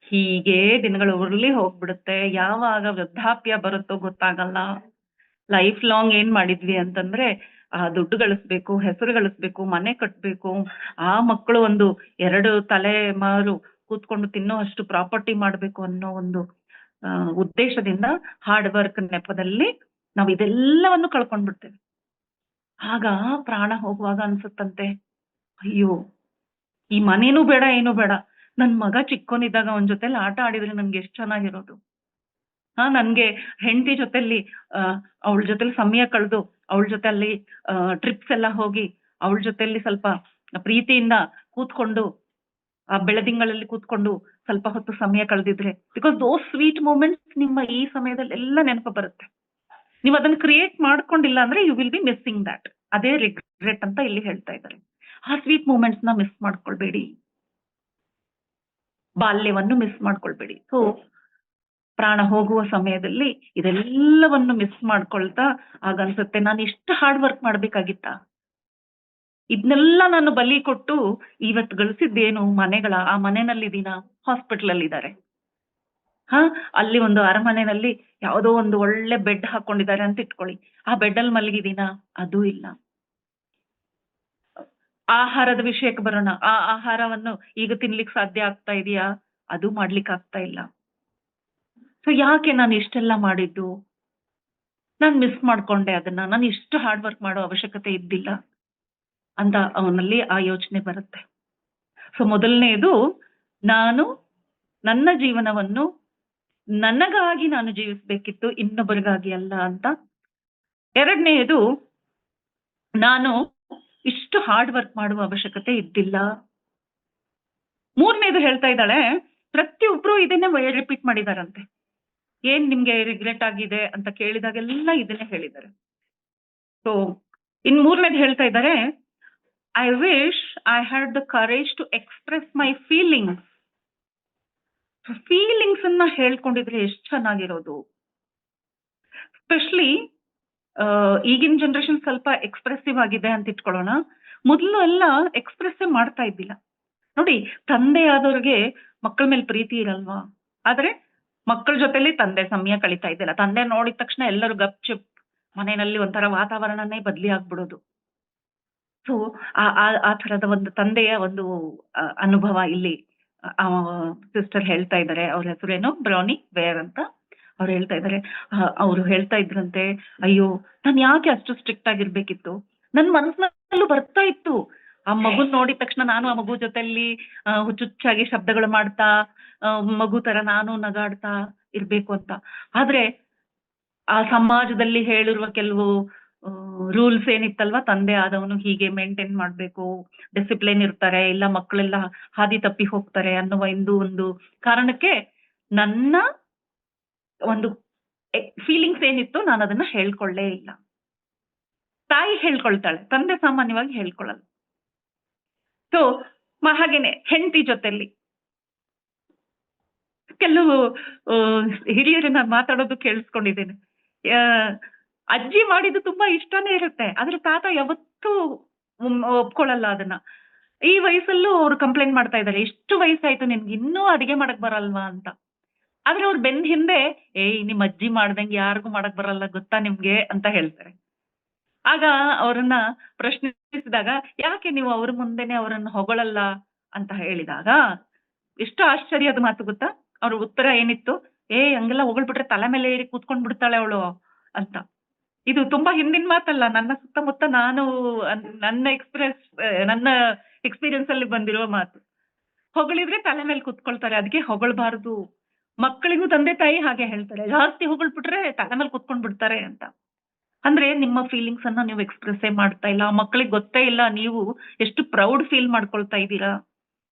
ಹೀಗೆ ದಿನಗಳು ಉರುಳಿ ಹೋಗ್ಬಿಡುತ್ತೆ. ಯಾವಾಗ ವೃದ್ಧಾಪ್ಯ ಬರುತ್ತೋ ಗೊತ್ತಾಗಲ್ಲ. ಲೈಫ್ ಲಾಂಗ್ ಏನ್ ಮಾಡಿದ್ವಿ ಅಂತಂದ್ರೆ ದುಡ್ಡು ಗಳಿಸ್ಬೇಕು, ಹೆಸರು ಗಳಿಸ್ಬೇಕು, ಮನೆ ಕಟ್ಬೇಕು, ಆ ಮಕ್ಕಳು ಒಂದು 2 ತಲೆಮಾರು ಕೂತ್ಕೊಂಡು ತಿನ್ನೋ ಅಷ್ಟು ಪ್ರಾಪರ್ಟಿ ಮಾಡ್ಬೇಕು ಅನ್ನೋ ಒಂದು ಉದ್ದೇಶದಿಂದ ಹಾರ್ಡ್ ವರ್ಕ್ ನೆಪದಲ್ಲಿ ನಾವು ಇದೆಲ್ಲವನ್ನು ಕಳ್ಕೊಂಡ್ಬಿಡ್ತೇವೆ. ಆಗ ಪ್ರಾಣ ಹೋಗುವಾಗ ಅನ್ಸುತ್ತಂತೆ, ಅಯ್ಯೋ ಈ ಮನೇನೂ ಬೇಡ ಏನೂ ಬೇಡ. ನನ್ ಮಗ ಚಿಕ್ಕೋನಿದ್ದಾಗ ಅವನ ಜೊತೆಲಿ ಆಟ ಆಡಿದ್ರೆ ನನ್ಗೆ ಎಷ್ಟು ಚೆನ್ನಾಗಿರೋದು. ನನ್ಗೆ ಹೆಂಡತಿ ಜೊತೆಲಿ ಅವಳ ಜೊತೆಲಿ ಸಮಯ ಕಳೆದು ಅವಳ ಜೊತೆಲಿ ಟ್ರಿಪ್ಸ್ ಎಲ್ಲ ಹೋಗಿ ಅವಳ ಜೊತೆಲಿ ಸ್ವಲ್ಪ ಪ್ರೀತಿಯಿಂದ ಕೂತ್ಕೊಂಡು ಆ ಬೆಳದಿಂಗಳಲ್ಲಿ ಕೂತ್ಕೊಂಡು ಸ್ವಲ್ಪ ಹೊತ್ತು ಸಮಯ ಕಳೆದಿದ್ರೆ, ಬಿಕಾಸ್ ದೋಸ್ ಸ್ವೀಟ್ ಮೂಮೆಂಟ್ಸ್ ನಿಮ್ಮ ಈ ಸಮಯದಲ್ಲಿ ಎಲ್ಲ ನೆನಪು ಬರುತ್ತೆ. ನೀವು ಅದನ್ನ ಕ್ರಿಯೇಟ್ ಮಾಡ್ಕೊಂಡಿಲ್ಲ ಅಂದ್ರೆ you will be missing that. ಅದೇ ರಿಗ್ರೆಟ್ ಅಂತ ಇಲ್ಲಿ ಹೇಳ್ತಾ ಇದ್ದಾರೆ. ಆ ಸ್ವೀಟ್ ಮೂಮೆಂಟ್ಸ್ ನ ಮಿಸ್ ಮಾಡ್ಕೊಳ್ಬೇಡಿ, ಬಾಲ್ಯವನ್ನು ಮಿಸ್ ಮಾಡ್ಕೊಳ್ಬೇಡಿ. ಸೊ ಪ್ರಾಣ ಹೋಗುವ ಸಮಯದಲ್ಲಿ ಇದೆಲ್ಲವನ್ನು ಮಿಸ್ ಮಾಡ್ಕೊಳ್ತಾ ಆಗನ್ಸುತ್ತೆ, ನಾನು ಇಷ್ಟು ಹಾರ್ಡ್ ವರ್ಕ್ ಮಾಡ್ಬೇಕಾಗಿತ್ತ, ಇದನ್ನೆಲ್ಲ ನಾನು ಬಲಿ ಕೊಟ್ಟು ಇವತ್ತು ಗಳಿಸಿದ್ದೇನು ಮನೆಗಳ, ಆ ಮನೆಯಲ್ಲಿ ದಿನ ಹಾಸ್ಪಿಟಲ್ ಅಲ್ಲಿ ಇದ್ದಾರೆ. ಅಲ್ಲಿ ಒಂದು ಅರಮನೆಯಲ್ಲಿ ಯಾವುದೋ ಒಂದು ಒಳ್ಳೆ ಬೆಡ್ ಹಾಕೊಂಡಿದ್ದಾರೆ ಅಂತ ಇಟ್ಕೊಳ್ಳಿ, ಆ ಬೆಡ್ ಅಲ್ಲಿ ಮಲಗಿದೀನ, ಅದೂ ಇಲ್ಲ. ಆಹಾರದ ವಿಷಯಕ್ಕೆ ಬರೋಣ, ಆ ಆಹಾರವನ್ನು ಈಗ ತಿನ್ಲಿಕ್ಕೆ ಸಾಧ್ಯ ಆಗ್ತಾ ಇದೆಯಾ, ಅದು ಮಾಡ್ಲಿಕ್ಕೆ ಆಗ್ತಾ ಇಲ್ಲ. ಸೊ ಯಾಕೆ ನಾನು ಇಷ್ಟೆಲ್ಲ ಮಾಡಿದ್ದು, ನಾನು ಮಿಸ್ ಮಾಡ್ಕೊಂಡೆ ಅದನ್ನ, ನಾನು ಇಷ್ಟು ಹಾರ್ಡ್ ವರ್ಕ್ ಮಾಡೋ ಅವಶ್ಯಕತೆ ಇದ್ದಿಲ್ಲ ಅಂತ ಅವನಲ್ಲಿ ಆ ಯೋಚನೆ ಬರುತ್ತೆ. ಸೊ ಮೊದಲನೇದು, ನಾನು ನನ್ನ ಜೀವನವನ್ನು ನನಗಾಗಿ ನಾನು ಜೀವಿಸಬೇಕಿತ್ತು, ಇನ್ನೊಬ್ಬರಿಗಾಗಿ ಅಲ್ಲ ಅಂತ. ಎರಡನೆಯದು, ನಾನು ಇಷ್ಟು ಹಾರ್ಡ್ ವರ್ಕ್ ಮಾಡುವ ಅವಶ್ಯಕತೆ ಇದ್ದಿಲ್ಲ. ಮೂರನೇದು ಹೇಳ್ತಾ ಇದ್ದಾಳೆ, ಪ್ರತಿಯೊಬ್ರು ಇದನ್ನೇ ರಿಪೀಟ್ ಮಾಡಿದಾರಂತೆ. ಏನ್ ನಿಮ್ಗೆ ರಿಗ್ರೆಟ್ ಆಗಿದೆ ಅಂತ ಕೇಳಿದಾಗೆಲ್ಲ ಇದನ್ನೇ ಹೇಳಿದ್ದಾರೆ. ಸೊ ಇನ್ ಮೂರನೇದು ಹೇಳ್ತಾ ಇದ್ದಾರೆ, I wish I had the courage to express my feelings. Feelings ಅನ್ನ ಹೇಳ್ಕೊಂಡಿದ್ರೆ ಎಷ್ಟು ಚೆನ್ನಾಗಿರೋದು. ಸ್ಪೆಷಲಿ ಈಗಿನ ಜನರೇಷನ್ ಸ್ವಲ್ಪ ಎಕ್ಸ್ಪ್ರೆಸಿವ್ ಆಗಿದೆ ಅಂತ ಇಟ್ಕೊಳ್ಳೋಣ. ಮೊದಲು ಎಲ್ಲ ಎಕ್ಸ್ಪ್ರೆಸ್ ಮಾಡ್ತಾ ಇದ್ದಿಲ್ಲ. ನೋಡಿ, ತಂದೆ ಆದವ್ರಿಗೆ ಮಕ್ಕಳ ಮೇಲೆ ಪ್ರೀತಿ ಇರಲ್ವಾ, ಆದ್ರೆ ಮಕ್ಕಳ ಜೊತೆಲಿ ತಂದೆ ಸಮಯ ಕಳೀತಾ ಇದ್ದಿಲ್ಲ. ತಂದೆ ನೋಡಿದ ತಕ್ಷಣ ಎಲ್ಲರೂ ಗಪ್ ಚಿಪ್, ಮನೆಯಲ್ಲಿ ಒಂಥರ ವಾತಾವರಣನೇ ಬದಲಿ ಆಗ್ಬಿಡೋದು. ಸೊ ಆ ತರದ ಒಂದು ತಂದೆಯ ಒಂದು ಅನುಭವ ಇಲ್ಲಿ ಸಿಸ್ಟರ್ ಹೇಳ್ತಾ ಇದ್ದಾರೆ. ಅವ್ರ ಹೆಸರೇನು ಬ್ರೌನಿ ವೇರ್ ಅಂತ. ಅವ್ರು ಹೇಳ್ತಾ ಇದ್ದಾರೆ, ಅವ್ರು ಹೇಳ್ತಾ ಇದ್ರಂತೆ, ಅಯ್ಯೋ ನಾನು ಯಾಕೆ ಅಷ್ಟು ಸ್ಟ್ರಿಕ್ಟ್ ಆಗಿರ್ಬೇಕಿತ್ತು, ನನ್ ಮನಸ್ಸಿನಲ್ಲೂ ಬರ್ತಾ ಇತ್ತು ಆ ಮಗುನ್ ನೋಡಿದ ತಕ್ಷಣ ನಾನು ಆ ಮಗು ಜೊತೆಲಿ ಹುಚ್ಚುಚ್ಚಾಗಿ ಶಬ್ದಗಳು ಮಾಡ್ತಾ, ಮಗು ತರ ನಾನು ನಗಾಡ್ತಾ ಇರ್ಬೇಕು ಅಂತ. ಆದ್ರೆ ಆ ಸಮಾಜದಲ್ಲಿ ಹೇಳಿರುವ ಕೆಲವು ರೂಲ್ಸ್ ಏನಿತ್ತಲ್ವಾ, ತಂದೆ ಆದವನು ಹೀಗೆ ಮೇಂಟೈನ್ ಮಾಡ್ಬೇಕು, ಡಿಸಿಪ್ಲಿನ್ ಇರ್ತಾರೆ, ಇಲ್ಲ ಮಕ್ಕಳೆಲ್ಲ ಹಾದಿ ತಪ್ಪಿ ಹೋಗ್ತಾರೆ ಅನ್ನುವ ಒಂದು ಕಾರಣಕ್ಕೆ ನನ್ನ ಒಂದು ಫೀಲಿಂಗ್ಸ್ ಏನಿತ್ತು ನಾನು ಅದನ್ನ ಹೇಳ್ಕೊಳ್ಳೇ ಇಲ್ಲ. ತಾಯಿ ಹೇಳ್ಕೊಳ್ತಾಳೆ, ತಂದೆ ಸಾಮಾನ್ಯವಾಗಿ ಹೇಳ್ಕೊಳ್ಳಲ್ಲ. ಸೊ ಹಾಗೇನೆ ಹೆಂಡತಿ ಜೊತೆಲಿ ಕೆಲವು ಹಿರಿಯರನ್ನ ಮಾತಾಡೋದು ಕೇಳಿಸ್ಕೊಂಡಿದ್ದೇನೆ. ಅಜ್ಜಿ ಮಾಡಿದ್ದು ತುಂಬಾ ಇಷ್ಟನೇ ಇರುತ್ತೆ, ಆದ್ರೆ ತಾತ ಯಾವತ್ತೂ ಒಪ್ಕೊಳ್ಳಲ್ಲ ಅದನ್ನ. ಈ ವಯಸ್ಸಲ್ಲೂ ಅವ್ರು ಕಂಪ್ಲೇಂಟ್ ಮಾಡ್ತಾ ಇದ್ದಾರೆ, ಇಷ್ಟು ವಯಸ್ಸಾಯ್ತು ನಿನ್ಗೆ ಇನ್ನೂ ಅಡಿಗೆ ಮಾಡಕ್ ಬರಲ್ವಾ ಅಂತ. ಆದ್ರೆ ಅವ್ರ ಬೆನ್ ಹಿಂದೆ, ನಿಮ್ ಅಜ್ಜಿ ಮಾಡ್ದಂಗೆ ಯಾರಿಗೂ ಮಾಡಕ್ ಬರಲ್ಲ ಗೊತ್ತಾ ನಿಮ್ಗೆ ಅಂತ ಹೇಳ್ತಾರೆ. ಆಗ ಅವರನ್ನ ಪ್ರಶ್ನಿಸಿದಾಗ, ಯಾಕೆ ನೀವು ಅವ್ರ ಮುಂದೆನೆ ಅವರನ್ನು ಹೊಗಳಲ್ಲ ಅಂತ ಹೇಳಿದಾಗ, ಎಷ್ಟು ಆಶ್ಚರ್ಯದ ಮಾತು ಗೊತ್ತಾ. ಅವ್ರ ಉತ್ತರ ಏನಿತ್ತು, ಹಂಗೆಲ್ಲ ಹೊಗಳ್ಬಿಟ್ರೆ ತಲೆ ಮೇಲೆ ಏರಿ ಕೂತ್ಕೊಂಡ್ ಬಿಡ್ತಾಳೆ ಅವಳು ಅಂತ. ಇದು ತುಂಬಾ ಹಿಂದಿನ ಮಾತಲ್ಲ, ನನ್ನ ಸುತ್ತಮುತ್ತ ನಾನು ನನ್ನ ಎಕ್ಸ್ಪೀರಿಯನ್ಸ್ ಅಲ್ಲಿ ಬಂದಿರುವ ಮಾತು. ಹೊಗಳಿದ್ರೆ ತಲೆ ಮೇಲೆ ಕೂತ್ಕೊಳ್ತಾರೆ, ಅದಕ್ಕೆ ಹೊಗಳ್ಬಾರ್ದು. ಮಕ್ಕಳಿಗೂ ತಂದೆ ತಾಯಿ ಹಾಗೆ ಹೇಳ್ತಾರೆ, ಜಾಸ್ತಿ ಹೊಗಳ್ಬಿಟ್ರೆ ತಲೆ ಮೇಲೆ ಕೂತ್ಕೊಂಡ್ ಬಿಡ್ತಾರೆ ಅಂತ. ಅಂದ್ರೆ ನಿಮ್ಮ ಫೀಲಿಂಗ್ಸ್ ಅನ್ನ ನೀವು ಎಕ್ಸ್ಪ್ರೆಸ್ ಮಾಡ್ತಾ ಇಲ್ಲ, ಮಕ್ಕಳಿಗೆ ಗೊತ್ತೇ ಇಲ್ಲ ನೀವು ಎಷ್ಟು ಪ್ರೌಡ್ ಫೀಲ್ ಮಾಡ್ಕೊಳ್ತಾ ಇದ್ದೀರಾ.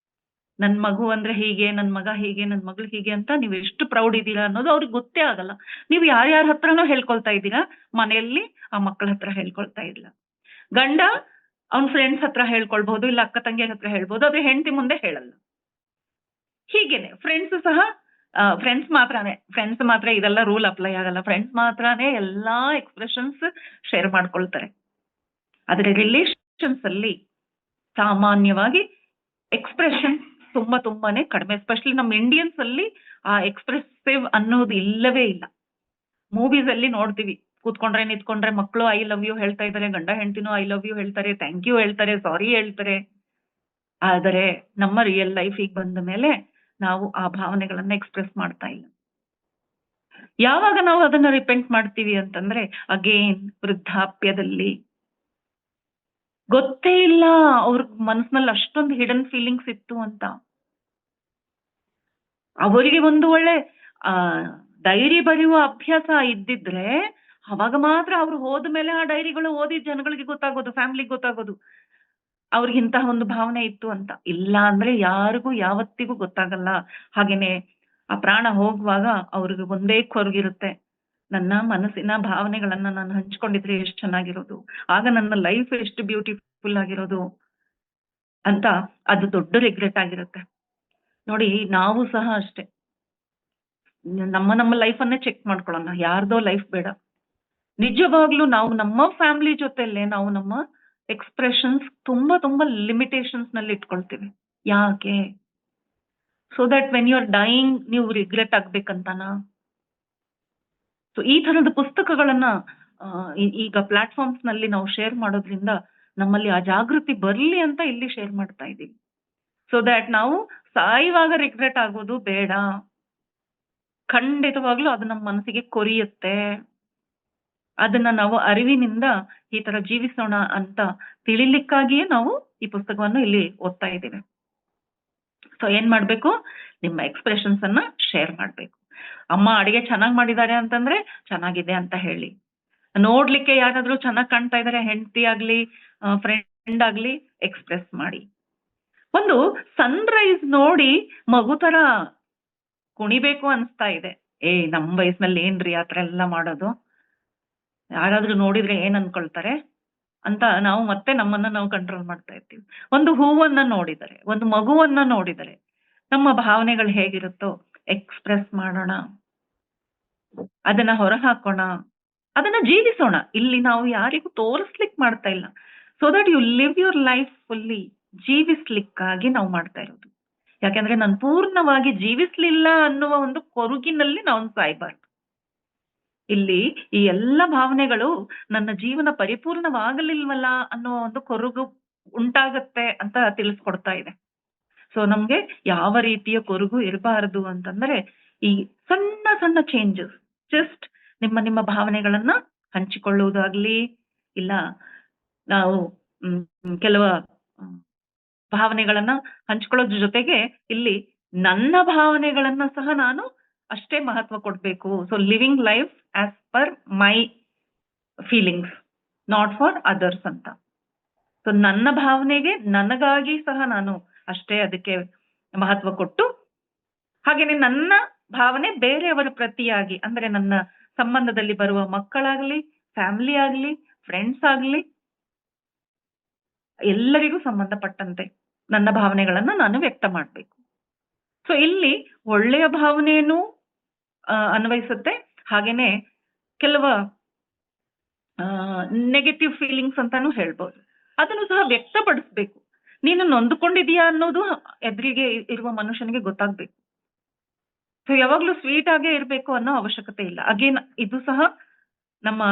ನನ್ ಮಗು ಅಂದ್ರೆ ಹೀಗೆ, ನನ್ ಮಗ ಹೀಗೆ, ನನ್ ಮಗಳು ಹೀಗೆ ಅಂತ ನೀವು ಎಷ್ಟು ಪ್ರೌಡ್ ಇದ್ದೀರಾ ಅನ್ನೋದು ಅವ್ರಿಗೆ ಗೊತ್ತೇ ಆಗಲ್ಲ. ನೀವು ಯಾರ್ಯಾರ ಹತ್ರನೋ ಹೇಳ್ಕೊಳ್ತಾ ಇದ್ದೀರಾ, ಮನೆಯಲ್ಲಿ ಆ ಮಕ್ಕಳ ಹತ್ರ ಹೇಳ್ಕೊಳ್ತಾ ಇಲ್ಲ. ಗಂಡ ಅವ್ನ ಫ್ರೆಂಡ್ಸ್ ಹತ್ರ ಹೇಳ್ಕೊಳ್ಬಹುದು, ಇಲ್ಲ ಅಕ್ಕ ತಂಗಿಯರ ಹತ್ರ ಹೇಳ್ಬೋದು, ಆದ್ರೆ ಹೆಂಡತಿ ಮುಂದೆ ಹೇಳಲ್ಲ. ಹೀಗೇನೆ ಫ್ರೆಂಡ್ಸ್ ಸಹ, ಫ್ರೆಂಡ್ಸ್ ಮಾತ್ರ ಇದೆಲ್ಲ ರೂಲ್ ಅಪ್ಲೈ ಆಗಲ್ಲ. ಫ್ರೆಂಡ್ಸ್ ಮಾತ್ರನೇ ಎಲ್ಲಾ ಎಕ್ಸ್ಪ್ರೆಷನ್ಸ್ ಶೇರ್ ಮಾಡ್ಕೊಳ್ತಾರೆ. ಆದ್ರೆ ರಿಲೇಷನ್ಸ್ ಅಲ್ಲಿ ಸಾಮಾನ್ಯವಾಗಿ ಎಕ್ಸ್ಪ್ರೆಷನ್ ತುಂಬಾನೇ ಕಡಿಮೆ. ಎಸ್ಪೆಷಲಿ ನಮ್ಮ ಇಂಡಿಯನ್ಸ್ ಅಲ್ಲಿ ಆ ಎಕ್ಸ್ಪ್ರೆಸಿವ್ ಅನ್ನೋದು ಇಲ್ಲವೇ ಇಲ್ಲ. ಮೂವೀಸ್ ಅಲ್ಲಿ ನೋಡ್ತೀವಿ, ಕೂತ್ಕೊಂಡ್ರೆ ನಿಂತ್ಕೊಂಡ್ರೆ ಮಕ್ಕಳು ಐ ಲವ್ ಯು ಹೇಳ್ತಾ ಇದ್ದಾರೆ, ಗಂಡ ಹೆಂಡತಿನೂ ಐ ಲವ್ ಯು ಹೇಳ್ತಾರೆ, ಥ್ಯಾಂಕ್ ಯು ಹೇಳ್ತಾರೆ, ಸಾರಿ ಹೇಳ್ತಾರೆ. ಆದರೆ ನಮ್ಮ ರಿಯಲ್ ಲೈಫಿಗೆ ಬಂದ ಮೇಲೆ ನಾವು ಆ ಭಾವನೆಗಳನ್ನ ಎಕ್ಸ್ಪ್ರೆಸ್ ಮಾಡ್ತಾ ಇಲ್ಲ. ಯಾವಾಗ ನಾವು ಅದನ್ನ ರಿಪೆಂಟ್ ಮಾಡ್ತೀವಿ ಅಂತಂದ್ರೆ, ಅಗೇನ್ ವೃದ್ಧಾಪ್ಯದಲ್ಲಿ ಗೊತ್ತೇ ಇಲ್ಲ ಅವ್ರ ಮನಸ್ಸಿನಲ್ಲಿ ಅಷ್ಟೊಂದು ಹಿಡನ್ ಫೀಲಿಂಗ್ಸ್ ಇತ್ತು ಅಂತ. ಅವರಿಗೆ ಒಂದು ಒಳ್ಳೆ ಆ ಡೈರಿ ಬರೆಯುವ ಅಭ್ಯಾಸ ಇದ್ದಿದ್ರೆ ಅವಾಗ ಮಾತ್ರ ಅವ್ರು ಹೋದ್ಮೇಲೆ ಆ ಡೈರಿಗಳು ಓದಿ ಜನಗಳಿಗೆ ಗೊತ್ತಾಗೋದು, ಫ್ಯಾಮಿಲಿಗೆ ಗೊತ್ತಾಗೋದು. ಅವ್ರಿಗೆ ಇಂತಹ ಒಂದು ಭಾವನೆ ಇತ್ತು ಅಂತ. ಇಲ್ಲ ಅಂದ್ರೆ ಯಾರಿಗೂ ಯಾವತ್ತಿಗೂ ಗೊತ್ತಾಗಲ್ಲ. ಹಾಗೇನೆ ಆ ಪ್ರಾಣ ಹೋಗುವಾಗ ಅವ್ರಿಗೆ ಒಂದೇ ಕೊರಗಿರುತ್ತೆ. ನನ್ನ ಮನಸ್ಸಿನ ಭಾವನೆಗಳನ್ನ ನಾನು ಹಂಚ್ಕೊಂಡಿದ್ರೆ ಎಷ್ಟು ಚೆನ್ನಾಗಿರೋದು. ಆಗ ನನ್ನ ಲೈಫ್ ಎಷ್ಟು ಬ್ಯೂಟಿಫುಲ್ ಆಗಿರೋದು ಅಂತ ಅದು ದೊಡ್ಡ ರಿಗ್ರೆಟ್ ಆಗಿರುತ್ತೆ. ನೋಡಿ ನಾವು ಸಹ ಅಷ್ಟೇ. ನಮ್ಮ ಲೈಫನ್ನೇ ಚೆಕ್ ಮಾಡ್ಕೊಳ್ಳೋಣ. ಯಾರ್ದೋ ಲೈಫ್ ಬೇಡ. ನಿಜವಾಗ್ಲೂ ನಾವು ನಮ್ಮ ಫ್ಯಾಮಿಲಿ ಜೊತೆಲೆ ನಾವು ನಮ್ಮ ಎಕ್ಸ್‌ಪ್ರೆಷನ್ಸ್ ತುಂಬಾ ತುಂಬಾ ಲಿಮಿಟೇಷನ್ಸ್ ನಲ್ಲಿ ಇಟ್ಕೊಳ್ತೀವಿ. ಯಾಕೆ? So that when you are dying ನೀವು ರಿಗ್ರೆಟ್ ಆಗ್ಬೇಕಂತನಾ? ಸೊ ಈ ತರದ ಪುಸ್ತಕಗಳನ್ನ ಈಗ ಪ್ಲಾಟ್‌ಫಾರ್ಮ್ಸ್ ನಲ್ಲಿ ನಾವು ಶೇರ್ ಮಾಡೋದ್ರಿಂದ ನಮ್ಮಲ್ಲಿ ಆ ಜಾಗೃತಿ ಬರ್ಲಿ ಅಂತ ಇಲ್ಲಿ ಶೇರ್ ಮಾಡ್ತಾ ಇದ್ದೀವಿ. ಸೋ ದಟ್ ನಾವು ಸಾಯುವಾಗ ರಿಗ್ರೆಟ್ ಆಗೋದು ಬೇಡ. ಖಂಡಿತವಾಗ್ಲೂ ಅದು ನಮ್ಮ ಮನಸ್ಸಿಗೆ ಕೊರಿಯುತ್ತೆ. ಅದನ್ನ ನಾವು ಅರಿವಿನಿಂದ ಈ ತರ ಜೀವಿಸೋಣ ಅಂತ ತಿಳಿಲಿಕ್ಕಾಗಿಯೇ ನಾವು ಈ ಪುಸ್ತಕವನ್ನು ಇಲ್ಲಿ ಓದ್ತಾ ಇದ್ದೇವೆ. ಸೊ ಏನ್ ಮಾಡ್ಬೇಕು? ನಿಮ್ಮ ಎಕ್ಸ್‌ಪ್ರೆಷನ್ಸ್ ಅನ್ನ ಶೇರ್ ಮಾಡ್ಬೇಕು. ಅಮ್ಮ ಅಡಿಗೆ ಚೆನ್ನಾಗ್ ಮಾಡಿದ್ದಾರೆ ಅಂತಂದ್ರೆ ಚೆನ್ನಾಗಿದೆ ಅಂತ ಹೇಳಿ. ನೋಡ್ಲಿಕ್ಕೆ ಯಾರಾದ್ರೂ ಚೆನ್ನಾಗ್ ಕಾಣ್ತಾ ಇದಾರೆ, ಹೆಂಡತಿ ಆಗ್ಲಿ, ಫ್ರೆಂಡ್ ಆಗ್ಲಿ ಎಕ್ಸ್‌ಪ್ರೆಸ್ ಮಾಡಿ. ಒಂದು ಸನ್‌ರೈಸ್ ನೋಡಿ ಮಗು ತರ ಕುಣಿಬೇಕು ಅನ್ಸ್ತಾ ಇದೆ. ನಮ್ ವಯಸ್ಸಿನಲ್ಲಿ ಏನ್ರಿ ಆತರ ಎಲ್ಲ ಮಾಡೋದು? ಯಾರಾದ್ರೂ ನೋಡಿದ್ರೆ ಏನ್ ಅನ್ಕೊಳ್ತಾರೆ ಅಂತ ನಾವು ಮತ್ತೆ ನಮ್ಮನ್ನ ನಾವು ಕಂಟ್ರೋಲ್ ಮಾಡ್ತಾ ಇರ್ತೀವಿ. ಒಂದು ಹೂವನ್ನ ನೋಡಿದರೆ, ಒಂದು ಮಗುವನ್ನ ನೋಡಿದರೆ ನಮ್ಮ ಭಾವನೆಗಳು ಹೇಗಿರುತ್ತೋ ಎಕ್ಸ್‌ಪ್ರೆಸ್ ಮಾಡೋಣ. ಅದನ್ನ ಹೊರಹಾಕೋಣ. ಅದನ್ನ ಜೀವಿಸೋಣ. ಇಲ್ಲಿ ನಾವು ಯಾರಿಗೂ ತೋರಿಸ್ಲಿಕ್ಕೆ ಮಾಡ್ತಾ ಇಲ್ಲ. So that you live your life fully. ಜೀವಿಸ್ಲಿಕ್ಕಾಗಿ ನಾವು ಮಾಡ್ತಾ ಇರೋದು. ಯಾಕಂದ್ರೆ ನಾನು ಪೂರ್ಣವಾಗಿ ಜೀವಿಸ್ಲಿಲ್ಲ ಅನ್ನುವ ಒಂದು ಕೊರಗಿನಲ್ಲಿ ನಾವು ಸಾಯ್ಬಾರ್ದು. ಇಲ್ಲಿ ಈ ಎಲ್ಲ ಭಾವನೆಗಳು ನನ್ನ ಜೀವನ ಪರಿಪೂರ್ಣವಾಗಲಿಲ್ವಲ್ಲ ಅನ್ನೋ ಒಂದು ಕೊರಗು ಉಂಟಾಗತ್ತೆ ಅಂತ ತಿಳಿಸ್ಕೊಡ್ತಾ ಇದೆ. ಸೊ ನಮ್ಗೆ ಯಾವ ರೀತಿಯ ಕೊರಗು ಇರಬಾರದು ಅಂತಂದ್ರೆ ಈ ಸಣ್ಣ ಸಣ್ಣ ಚೇಂಜಸ್, ಜಸ್ಟ್ ನಿಮ್ಮ ಭಾವನೆಗಳನ್ನ ಹಂಚಿಕೊಳ್ಳುವುದಾಗ್ಲಿ, ಇಲ್ಲ ನಾವು ಕೆಲವು ಭಾವನೆಗಳನ್ನ ಹಂಚ್ಕೊಳ್ಳೋದ್ರ ಜೊತೆಗೆ ಇಲ್ಲಿ ನನ್ನ ಭಾವನೆಗಳನ್ನ ಸಹ ನಾನು ಅಷ್ಟೇ ಮಹತ್ವ ಕೊಡ್ಬೇಕು. So living life as per my feelings, not for others ಅಂತ. ಸೊ ನನ್ನ ಭಾವನೆಗೆ ನನಗಾಗಿ ಸಹ ನಾನು ಅಷ್ಟೇ ಅದಕ್ಕೆ ಮಹತ್ವ ಕೊಟ್ಟು, ಹಾಗೇನೆ ನನ್ನ ಭಾವನೆ ಬೇರೆಯವರ ಪ್ರತಿಯಾಗಿ ಅಂದ್ರೆ ನನ್ನ ಸಂಬಂಧದಲ್ಲಿ ಬರುವ ಮಕ್ಕಳಾಗ್ಲಿ, ಫ್ಯಾಮಿಲಿ ಆಗ್ಲಿ, ಫ್ರೆಂಡ್ಸ್ ಆಗ್ಲಿ, ಎಲ್ಲರಿಗೂ ಸಂಬಂಧಪಟ್ಟಂತೆ ನನ್ನ ಭಾವನೆಗಳನ್ನ ನಾನು ವ್ಯಕ್ತ ಮಾಡ್ಬೇಕು. ಸೊ ಇಲ್ಲಿ ಒಳ್ಳೆಯ ಭಾವನೆಯನ್ನು ಅನ್ವಯಿಸುತ್ತೆ. ಹಾಗೇನೆ ಕೆಲವು ನೆಗೆಟಿವ್ ಫೀಲಿಂಗ್ಸ್ ಅಂತಾನು ಹೇಳ್ಬೋದು. ಅದನ್ನು ಸಹ ವ್ಯಕ್ತಪಡಿಸ್ಬೇಕು. ನೀನು ನೊಂದುಕೊಂಡಿದೀಯಾ ಅನ್ನೋದು ಎದುರಿಗೆ ಇರುವ ಮನುಷ್ಯನಿಗೆ ಗೊತ್ತಾಗ್ಬೇಕು. ಸೊ ಯಾವಾಗ್ಲೂ ಸ್ವೀಟ್ ಆಗೇ ಇರ್ಬೇಕು ಅನ್ನೋ ಅವಶ್ಯಕತೆ ಇಲ್ಲ. ಅಗೇನ್ ಇದು ಸಹ ನಮ್ಮ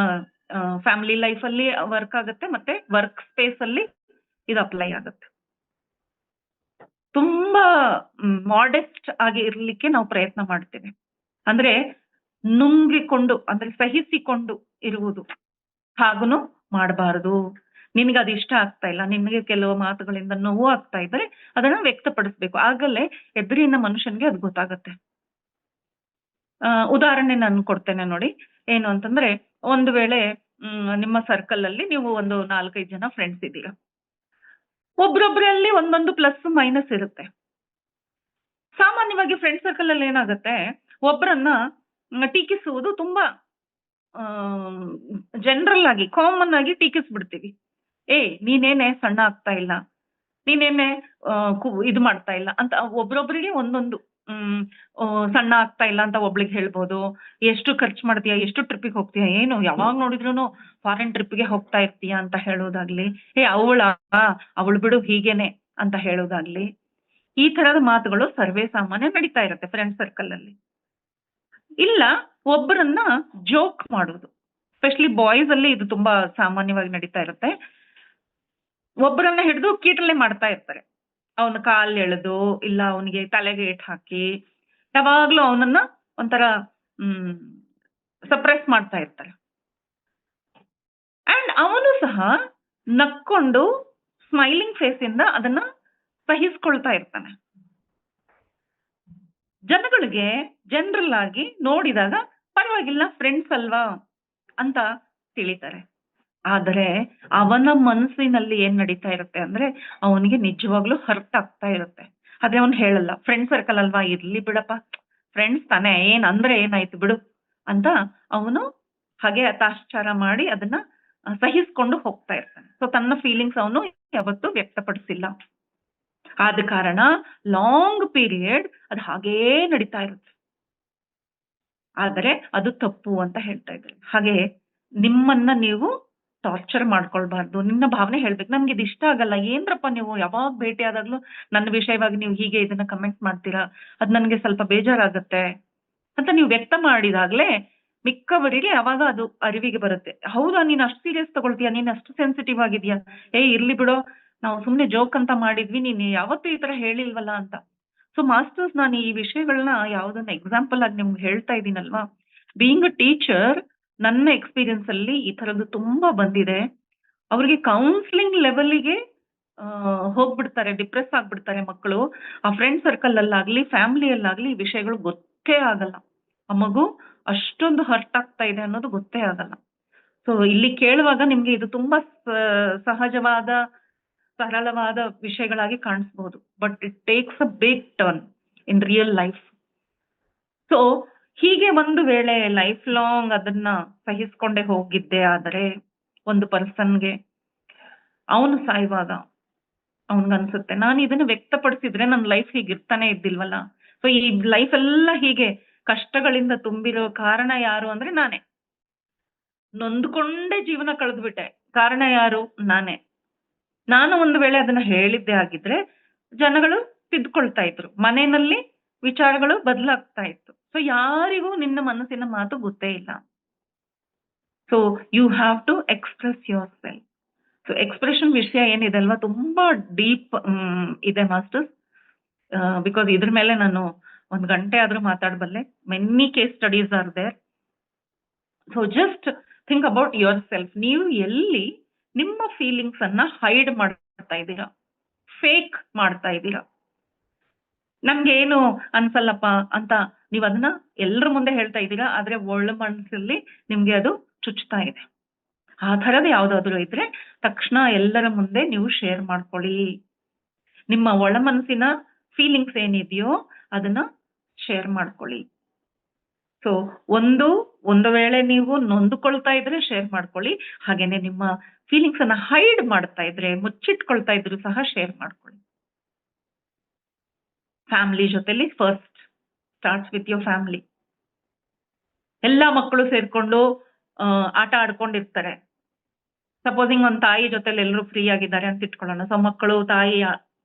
ಫ್ಯಾಮಿಲಿ ಲೈಫ್ ಅಲ್ಲಿ ವರ್ಕ್ ಆಗುತ್ತೆ, ಮತ್ತೆ ವರ್ಕ್ ಸ್ಪೇಸ್ ಅಲ್ಲಿ ಇದು ಅಪ್ಲೈ ಆಗುತ್ತೆ. ತುಂಬಾ ಮಾಡೆಸ್ಟ್ ಆಗಿ ಇರ್ಲಿಕ್ಕೆ ನಾವು ಪ್ರಯತ್ನ ಮಾಡ್ತೇವೆ. ಅಂದ್ರೆ ನುಂಗಿಕೊಂಡು ಅಂದ್ರೆ ಸಹಿಸಿಕೊಂಡು ಇರುವುದು ಹಾಗೂನು ಮಾಡಬಾರದು. ನಿನಗೆ ಅದು ಇಷ್ಟ ಆಗ್ತಾ ಇಲ್ಲ, ನಿನಗೆ ಕೆಲವು ಮಾತುಗಳಿಂದ ನೋವು ಆಗ್ತಾ ಇದ್ರೆ ಅದನ್ನ ವ್ಯಕ್ತಪಡಿಸ್ಬೇಕು. ಆಗಲೇ ಎದುರಿನ ಮನುಷ್ಯನಿಗೆ ಅದು ಗೊತ್ತಾಗತ್ತೆ. ಉದಾಹರಣೆ ನಾನು ಕೊಡ್ತೇನೆ ನೋಡಿ. ಏನು ಅಂತಂದ್ರೆ, ಒಂದು ವೇಳೆ ನಿಮ್ಮ ಸರ್ಕಲ್ ಅಲ್ಲಿ ನೀವು ಒಂದು 4-5 ಜನ ಫ್ರೆಂಡ್ಸ್ ಇದ್ದೀರಾ. ಒಬ್ರೊಬ್ರಲ್ಲಿ ಒಂದೊಂದು ಪ್ಲಸ್ ಮೈನಸ್ ಇರುತ್ತೆ. ಸಾಮಾನ್ಯವಾಗಿ ಫ್ರೆಂಡ್ ಸರ್ಕಲ್ ಅಲ್ಲಿ ಏನಾಗುತ್ತೆ, ಒಬ್ಬರನ್ನ ಟೀಕಿಸುವುದು ತುಂಬಾ ಜನರಲ್ ಆಗಿ ಕಾಮನ್ ಆಗಿ ಟೀಕಿಸ್ಬಿಡ್ತೀವಿ. ನೀನೇನೆ ಸಣ್ಣ ಆಗ್ತಾ ಇಲ್ಲ, ನೀನೇನೆ ಇದು ಮಾಡ್ತಾ ಇಲ್ಲ ಅಂತ ಒಬ್ರೊಬ್ರಿಗೆ ಒಂದೊಂದು ಸಣ್ಣ ಆಗ್ತಾ ಇಲ್ಲ ಅಂತ ಒಬ್ಳಿಗೆ ಹೇಳ್ಬೋದು. ಎಷ್ಟು ಖರ್ಚು ಮಾಡ್ತೀಯಾ, ಎಷ್ಟು ಟ್ರಿಪ್ಪಿಗೆ ಹೋಗ್ತೀಯಾ, ಏನು ಯಾವಾಗ ನೋಡಿದ್ರೂ ಫಾರಿನ್ ಟ್ರಿಪ್ಗೆ ಹೋಗ್ತಾ ಇರ್ತೀಯಾ ಅಂತ ಹೇಳೋದಾಗ್ಲಿ, ಅವಳು ಬಿಡು ಹೀಗೇನೆ ಅಂತ ಹೇಳೋದಾಗ್ಲಿ, ಈ ತರದ ಮಾತುಗಳು ಸರ್ವೇ ಸಾಮಾನ್ಯ ನಡೀತಾ ಇರುತ್ತೆ ಫ್ರೆಂಡ್ ಸರ್ಕಲ್ ಅಲ್ಲಿ. ಇಲ್ಲ ಒಬ್ಬರನ್ನ ಜೋಕ್ ಮಾಡೋದು, ಸ್ಪೆಷಲಿ ಬಾಯ್ಸ್ ಅಲ್ಲಿ ಇದು ತುಂಬಾ ಸಾಮಾನ್ಯವಾಗಿ ನಡೀತಾ ಇರುತ್ತೆ. ಒಬ್ಬರನ್ನ ಹಿಡಿದು ಕೀಟಲೆ ಮಾಡ್ತಾ ಇರ್ತಾರೆ. ಅವನ ಕಾಲ್ ಎಳೆದು, ಇಲ್ಲ ಅವನಿಗೆ ತಲೆಗೆ ಏಟ್ ಹಾಕಿ, ಯಾವಾಗ್ಲೂ ಅವನನ್ನ ಒಂಥರ ಸಪ್ರೆಸ್ ಮಾಡ್ತಾ ಇರ್ತಾರೆ. ಅಂಡ್ ಅವನು ಸಹ ನಕ್ಕೊಂಡು ಸ್ಮೈಲಿಂಗ್ ಫೇಸ್ ಇಂದ ಅದನ್ನ ಸಹಿಸ್ಕೊಳ್ತಾ ಇರ್ತಾನೆ. ಜನಗಳಿಗೆ ಜನರಲ್ ಆಗಿ ನೋಡಿದಾಗ ಪರವಾಗಿಲ್ಲ ಫ್ರೆಂಡ್ಸ್ ಅಲ್ವಾ ಅಂತ ತಿಳಿತಾರೆ. ಆದರೆ ಅವನ ಮನಸ್ಸಿನಲ್ಲಿ ಏನ್ ನಡೀತಾ ಇರುತ್ತೆ ಅಂದ್ರೆ ಅವನಿಗೆ ನಿಜವಾಗ್ಲೂ ಹರ್ಟ್ ಆಗ್ತಾ ಇರುತ್ತೆ. ಆದ್ರೆ ಅವನು ಹೇಳಲ್ಲ. ಫ್ರೆಂಡ್ ಸರ್ಕಲ್ ಅಲ್ವಾ, ಇರ್ಲಿ ಬಿಡಪ್ಪ, ಫ್ರೆಂಡ್ಸ್ ತಾನೇ, ಏನ್ ಅಂದ್ರೆ ಏನಾಯ್ತು ಬಿಡು ಅಂತ ಅವನು ಹಾಗೆ ತಾತ್ಸಾರ ಮಾಡಿ ಅದನ್ನ ಸಹಿಸ್ಕೊಂಡು ಹೋಗ್ತಾ ಇರ್ತಾನೆ. ಸೊ ತನ್ನ ಫೀಲಿಂಗ್ಸ್ ಅವನು ಯಾವತ್ತೂ ವ್ಯಕ್ತಪಡಿಸಿಲ್ಲ. ಆದ ಕಾರಣ ಲಾಂಗ್ ಪೀರಿಯಡ್ ಅದು ಹಾಗೇ ನಡೀತಾ ಇರುತ್ತೆ. ಆದರೆ ಅದು ತಪ್ಪು ಅಂತ ಹೇಳ್ತಾ ಇದ್ದಾರೆ. ಹಾಗೆ ನಿಮ್ಮನ್ನ ನೀವು ಟಾರ್ಚರ್ ಮಾಡ್ಕೊಳ್ಬಾರ್ದು. ನಿನ್ನ ಭಾವನೆ ಹೇಳ್ಬೇಕು. ನನ್ಗೆ ಇದು ಇಷ್ಟ ಆಗಲ್ಲ. ಏನ್ರಪ್ಪ ನೀವು ಯಾವಾಗ ಭೇಟಿ ಆದಾಗ್ಲೂ ನನ್ನ ವಿಷಯವಾಗಿ ನೀವು ಹೀಗೆ ಇದನ್ನ ಕಮೆಂಟ್ ಮಾಡ್ತೀರಾ, ಅದ್ ನನ್ಗೆ ಸ್ವಲ್ಪ ಬೇಜಾರಾಗತ್ತೆ ಅಂತ ನೀವು ವ್ಯಕ್ತ ಮಾಡಿದಾಗ್ಲೇ ಮಿಕ್ಕವರಿಗೆ ಅವಾಗ ಅದು ಅರಿವಿಗೆ ಬರುತ್ತೆ. ಹೌದಾ, ನೀನ್ ಅಷ್ಟು ಸೀರಿಯಸ್ ತಗೊಳ್ತೀಯಾ, ನೀನ್ ಅಷ್ಟು ಸೆನ್ಸಿಟಿವ್ ಆಗಿದ್ಯಾ, ಇರ್ಲಿ ಬಿಡೋ, ನಾವು ಸುಮ್ನೆ ಜೋಕ್ ಅಂತ ಮಾಡಿದ್ವಿ, ನೀನ್ ಯಾವತ್ತೂ ಈ ತರ ಹೇಳಿಲ್ವಲ್ಲ ಅಂತ. ಸೊ ಮಾಸ್ಟರ್ಸ್, ನಾನು ಈ ವಿಷಯಗಳನ್ನ ಯಾವ್ದನ್ನ ಎಕ್ಸಾಂಪಲ್ ಆಗಿ ನಿಮ್ಗೆ ಹೇಳ್ತಾ ಇದ್ದೀನಲ್ವಾ, ಬೀಯಿಂಗ್ ಅ ಟೀಚರ್ ನನ್ನ ಎಕ್ಸ್ಪೀರಿಯನ್ಸ್ ಅಲ್ಲಿ ಈ ತರದ್ದು ತುಂಬಾ ಬಂದಿದೆ. ಅವ್ರಿಗೆ ಕೌನ್ಸಿಲಿಂಗ್ ಲೆವೆಲ್ಗೆ ಹೋಗ್ಬಿಡ್ತಾರೆ, ಡಿಪ್ರೆಸ್ ಆಗ್ಬಿಡ್ತಾರೆ ಮಕ್ಕಳು. ಆ ಫ್ರೆಂಡ್ ಸರ್ಕಲ್ ಅಲ್ಲಾಗ್ಲಿ ಫ್ಯಾಮಿಲಿಯಲ್ಲಾಗ್ಲಿ ಈ ವಿಷಯಗಳು ಗೊತ್ತೇ ಆಗಲ್ಲ. ಆ ಮಗು ಅಷ್ಟೊಂದು ಹರ್ಟ್ ಆಗ್ತಾ ಇದೆ ಅನ್ನೋದು ಗೊತ್ತೇ ಆಗಲ್ಲ. ಸೊ ಇಲ್ಲಿ ಕೇಳುವಾಗ ನಿಮ್ಗೆ ಇದು ತುಂಬಾ ಸಹಜವಾದ ಸರಳವಾದ ವಿಷಯಗಳಾಗಿ ಕಾಣಿಸ್ಬಹುದು. But it takes a big turn in real life. So ಹೀಗೆ ಒಂದು ವೇಳೆ ಲೈಫ್ ಲಾಂಗ್ ಅದನ್ನ ಸಹಿಸ್ಕೊಂಡೇ ಹೋಗಿದ್ದೆ ಆದರೆ ಒಂದು ಪರ್ಸನ್ಗೆ ಅವನು ಸಾಯುವಾಗ ಅವನ್ಗನ್ಸುತ್ತೆ, ನಾನು ಇದನ್ನ ವ್ಯಕ್ತಪಡಿಸಿದ್ರೆ ನನ್ನ ಲೈಫ್ ಹೀಗಿರ್ತಾನೆ ಇದ್ದಿಲ್ವಲ್ಲ. ಸೊ ಈ ಲೈಫ್ ಎಲ್ಲ ಹೀಗೆ ಕಷ್ಟಗಳಿಂದ ತುಂಬಿರೋ ಕಾರಣ ಯಾರು ಅಂದ್ರೆ ನಾನೇ. ನೊಂದ್ಕೊಂಡೇ ಜೀವನ ಕಳೆದ್ಬಿಟ್ಟೆ, ಕಾರಣ ಯಾರು? ನಾನೇ. ನಾನು ಒಂದು ವೇಳೆ ಅದನ್ನ ಹೇಳಿದ್ದೆ ಆಗಿದ್ರೆ ಜನಗಳು ತಿದ್ಕೊಳ್ತಾ ಇದ್ರು, ಮನೆಯಲ್ಲಿ ವಿಚಾರಗಳು ಬದಲಾಗ್ತಾ ಇತ್ತು. ಸೊ ಯಾರಿಗೂ ನಿನ್ನ ಮನಸ್ಸಿನ ಮಾತು ಗೊತ್ತೇ ಇಲ್ಲ. So you have to express yourself. So expression ವಿಷಯ ಏನಿದೆ ಅಲ್ವಾ, ತುಂಬಾ ಡೀಪ್ ಇದೆ ಮಾಸ್ಟರ್ಸ್. ಬಿಕಾಸ್ ಇದ್ರ ಮೇಲೆ ನಾನು 1 ಗಂಟೆ ಆದ್ರೂ ಮಾತಾಡಬಲ್ಲೆ. Many case studies are there. So just think about yourself. ನೀವು ಎಲ್ಲಿ ನಿಮ್ಮ ಫೀಲಿಂಗ್ಸ್ ಅನ್ನ ಹೈಡ್ ಮಾಡ್ತಾ ಇದ್ದೀರಾ, ಫೇಕ್ ಮಾಡ್ತಾ ಇದ್ದೀರಾ, ನಮ್ಗೇನು ಅನ್ಸಲ್ಲಪ್ಪ ಅಂತ ನೀವು ಅದನ್ನ ಎಲ್ಲರ ಮುಂದೆ ಹೇಳ್ತಾ ಇದ್ದೀರಾ, ಆದ್ರೆ ಒಳ ಮನಸ್ಸಲ್ಲಿ ನಿಮ್ಗೆ ಅದು ಚುಚ್ತಾ ಇದೆ. ಆ ಥರದ ಯಾವ್ದಾದ್ರು ಇದ್ರೆ ತಕ್ಷಣ ಎಲ್ಲರ ಮುಂದೆ ನೀವು ಶೇರ್ ಮಾಡ್ಕೊಳ್ಳಿ. ನಿಮ್ಮ ಒಳ ಮನಸ್ಸಿನ ಫೀಲಿಂಗ್ಸ್ ಏನಿದೆಯೋ ಅದನ್ನ ಶೇರ್ ಮಾಡ್ಕೊಳ್ಳಿ. ಸೊ ಒಂದು ವೇಳೆ ನೀವು ನೊಂದುಕೊಳ್ತಾ ಇದ್ರೆ ಶೇರ್ ಮಾಡ್ಕೊಳ್ಳಿ. ಹಾಗೇನೆ ನಿಮ್ಮ ಫೀಲಿಂಗ್ಸ್ ಅನ್ನ ಹೈಡ್ ಮಾಡ್ತಾ ಇದ್ರೆ, ಮುಚ್ಚಿಟ್ಕೊಳ್ತಾ ಇದ್ರು ಸಹ ಶೇರ್ ಮಾಡ್ಕೊಳ್ಳಿ. ಫ್ಯಾಮಿಲಿ ಜೊತೆಲಿ first starts with your family. ಎಲ್ಲಾ ಮಕ್ಕಳು ಸೇರ್ಕೊಂಡು ಆಟ ಆಡ್ಕೊಂಡಿರ್ತಾರೆ. ಸಪೋಸಿಂಗ್ ಒಂದ್ ತಾಯಿ ಜೊತೆಲಿ ಎಲ್ಲರೂ ಫ್ರೀ ಆಗಿದ್ದಾರೆ ಅಂತ ಇಟ್ಕೊಳ್ಳೋಣ. ಸೊ ಮಕ್ಕಳು ತಾಯಿ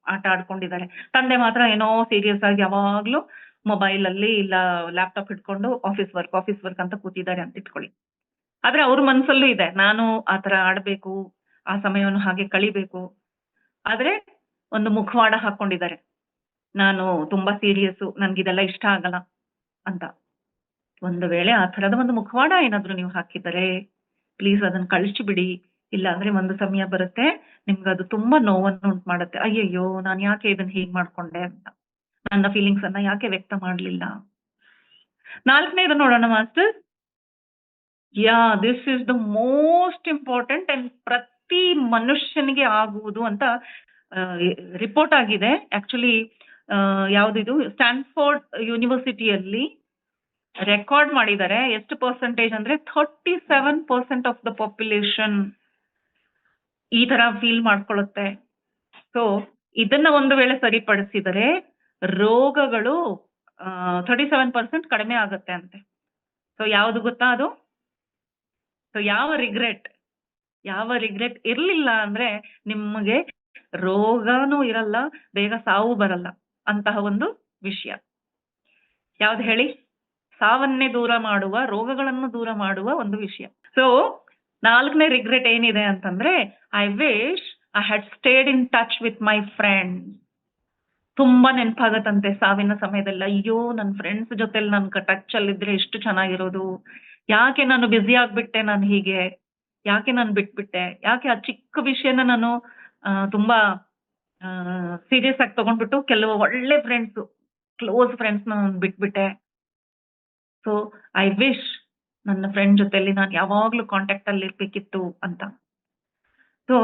ಆಟ ಆಡ್ಕೊಂಡಿದ್ದಾರೆ, ತಂದೆ ಮಾತ್ರ ಏನೋ ಸೀರಿಯಸ್ ಆಗಿ ಯಾವಾಗ್ಲೂ ಮೊಬೈಲ್ ಅಲ್ಲಿ ಇಲ್ಲ ಲ್ಯಾಪ್ಟಾಪ್ ಇಟ್ಕೊಂಡು ಆಫೀಸ್ ವರ್ಕ್ ಅಂತ ಕೂತಿದ್ದಾರೆ ಅಂತ ಇಟ್ಕೊಳ್ಳಿ. ಆದ್ರೆ ಅವ್ರ ಮನ್ಸಲ್ಲೂ ಇದೆ, ನಾನು ಆತರ ಆಡ್ಬೇಕು, ಆ ಸಮಯವನ್ನು ಹಾಗೆ ಕಳಿಬೇಕು. ಆದ್ರೆ ಒಂದು ಮುಖವಾಡ ಹಾಕೊಂಡಿದ್ದಾರೆ, ನಾನು ತುಂಬಾ ಸೀರಿಯಸ್, ನನ್ಗಿದೆಲ್ಲ ಇಷ್ಟ ಆಗಲ್ಲ ಅಂತ. ಒಂದು ವೇಳೆ ಆ ಥರದ ಒಂದು ಮುಖವಾಡ ಏನಾದ್ರು ನೀವು ಹಾಕಿದರೆ ಪ್ಲೀಸ್ ಅದನ್ನ ಕಳಿಸಿಬಿಡಿ. ಇಲ್ಲ ಅಂದ್ರೆ ಒಂದು ಸಮಯ ಬರುತ್ತೆ ನಿಮ್ಗೆ ಅದು ತುಂಬಾ ನೋವನ್ನು ಉಂಟು ಮಾಡುತ್ತೆ. ಅಯ್ಯಯ್ಯೋ, ನಾನು ಯಾಕೆ ಇದನ್ನ ಹೀಗ್ ಮಾಡ್ಕೊಂಡೆ ಅಂತ, ನನ್ನ ಫೀಲಿಂಗ್ಸ್ ಅನ್ನ ಯಾಕೆ ವ್ಯಕ್ತ ಮಾಡ್ಲಿಲ್ಲ. 4ನೇದು ನೋಡೋಣ master. This is the most important and ಪ್ರತಿ ಮನುಷ್ಯನಿಗೆ ಆಗುವುದು ಅಂತ ರಿಪೋರ್ಟ್ ಆಗಿದೆ. ಆಕ್ಚುಲಿ ಯಾವ್ದಿದು ಸ್ಟ್ಯಾನ್ಫೋರ್ಡ್ ಯೂನಿವರ್ಸಿಟಿಯಲ್ಲಿ ರೆಕಾರ್ಡ್ ಮಾಡಿದ್ದಾರೆ. ಎಷ್ಟು ಪರ್ಸೆಂಟೇಜ್ ಅಂದ್ರೆ 37% ಆಫ್ ದ ಪಾಪ್ಯುಲೇಷನ್ ಈ ತರ ಫೀಲ್ ಮಾಡ್ಕೊಳ್ಳುತ್ತೆ. ಸೊ ಇದನ್ನ ಒಂದು ವೇಳೆ ಸರಿಪಡಿಸಿದರೆ ರೋಗಗಳು 37% ಕಡಿಮೆ ಆಗುತ್ತೆ ಅಂತೆ. ಸೊ ಯಾವ್ದು ಗೊತ್ತಾ ಅದು? ಸೊ ಯಾವ ರಿಗ್ರೆಟ್ ಇರ್ಲಿಲ್ಲ ಅಂದ್ರೆ ನಿಮಗೆ ರೋಗನೂ ಇರಲ್ಲ, ಬೇಗ ಸಾವು ಬರಲ್ಲ ಅಂತಹ ಒಂದು ವಿಷಯ. ಯಾವ್ದು ಹೇಳಿ? ಸಾವನ್ನೇ ದೂರ ಮಾಡುವ, ರೋಗಗಳನ್ನು ದೂರ ಮಾಡುವ ಒಂದು ವಿಷಯ. ಸೊ 4ನೇ ರಿಗ್ರೆಟ್ ಏನಿದೆ ಅಂತಂದ್ರೆ, I wish I had stayed in touch with my friends. ತುಂಬಾ ನೆನಪಾಗತ್ತಂತೆ ಸಾವಿನ ಸಮಯದಲ್ಲಿ. ಅಯ್ಯೋ, ನನ್ನ ಫ್ರೆಂಡ್ಸ್ ಜೊತೆಲಿ ನನ್ ಟಚ್ ಅಲ್ಲಿದ್ರೆ ಎಷ್ಟು ಚೆನ್ನಾಗಿರೋದು, ಯಾಕೆ ನಾನು ಬ್ಯುಸಿ ಆಗ್ಬಿಟ್ಟೆ, ನಾನು ಹೀಗೆ ಯಾಕೆ ನಾನು ಬಿಟ್ಬಿಟ್ಟೆ, ಯಾಕೆ ಆ ಚಿಕ್ಕ ವಿಷಯನ ನಾನು ತುಂಬಾ ಸೀರಿಯಸ್ ಆಗಿ ತಗೊಂಡ್ಬಿಟ್ಟು ಕೆಲವು ಒಳ್ಳೆ ಫ್ರೆಂಡ್ಸ್, ಕ್ಲೋಸ್ ಫ್ರೆಂಡ್ಸ್ನ ಬಿಟ್ಬಿಟ್ಟೆ. ಸೊ ಐ ವಿಶ್ ನನ್ನ ಫ್ರೆಂಡ್ ಜೊತೆಲಿ ನಾನು ಯಾವಾಗ್ಲೂ ಕಾಂಟ್ಯಾಕ್ಟ್ ಅಲ್ಲಿ ಇರ್ಬೇಕಿತ್ತು ಅಂತ. ಸೊ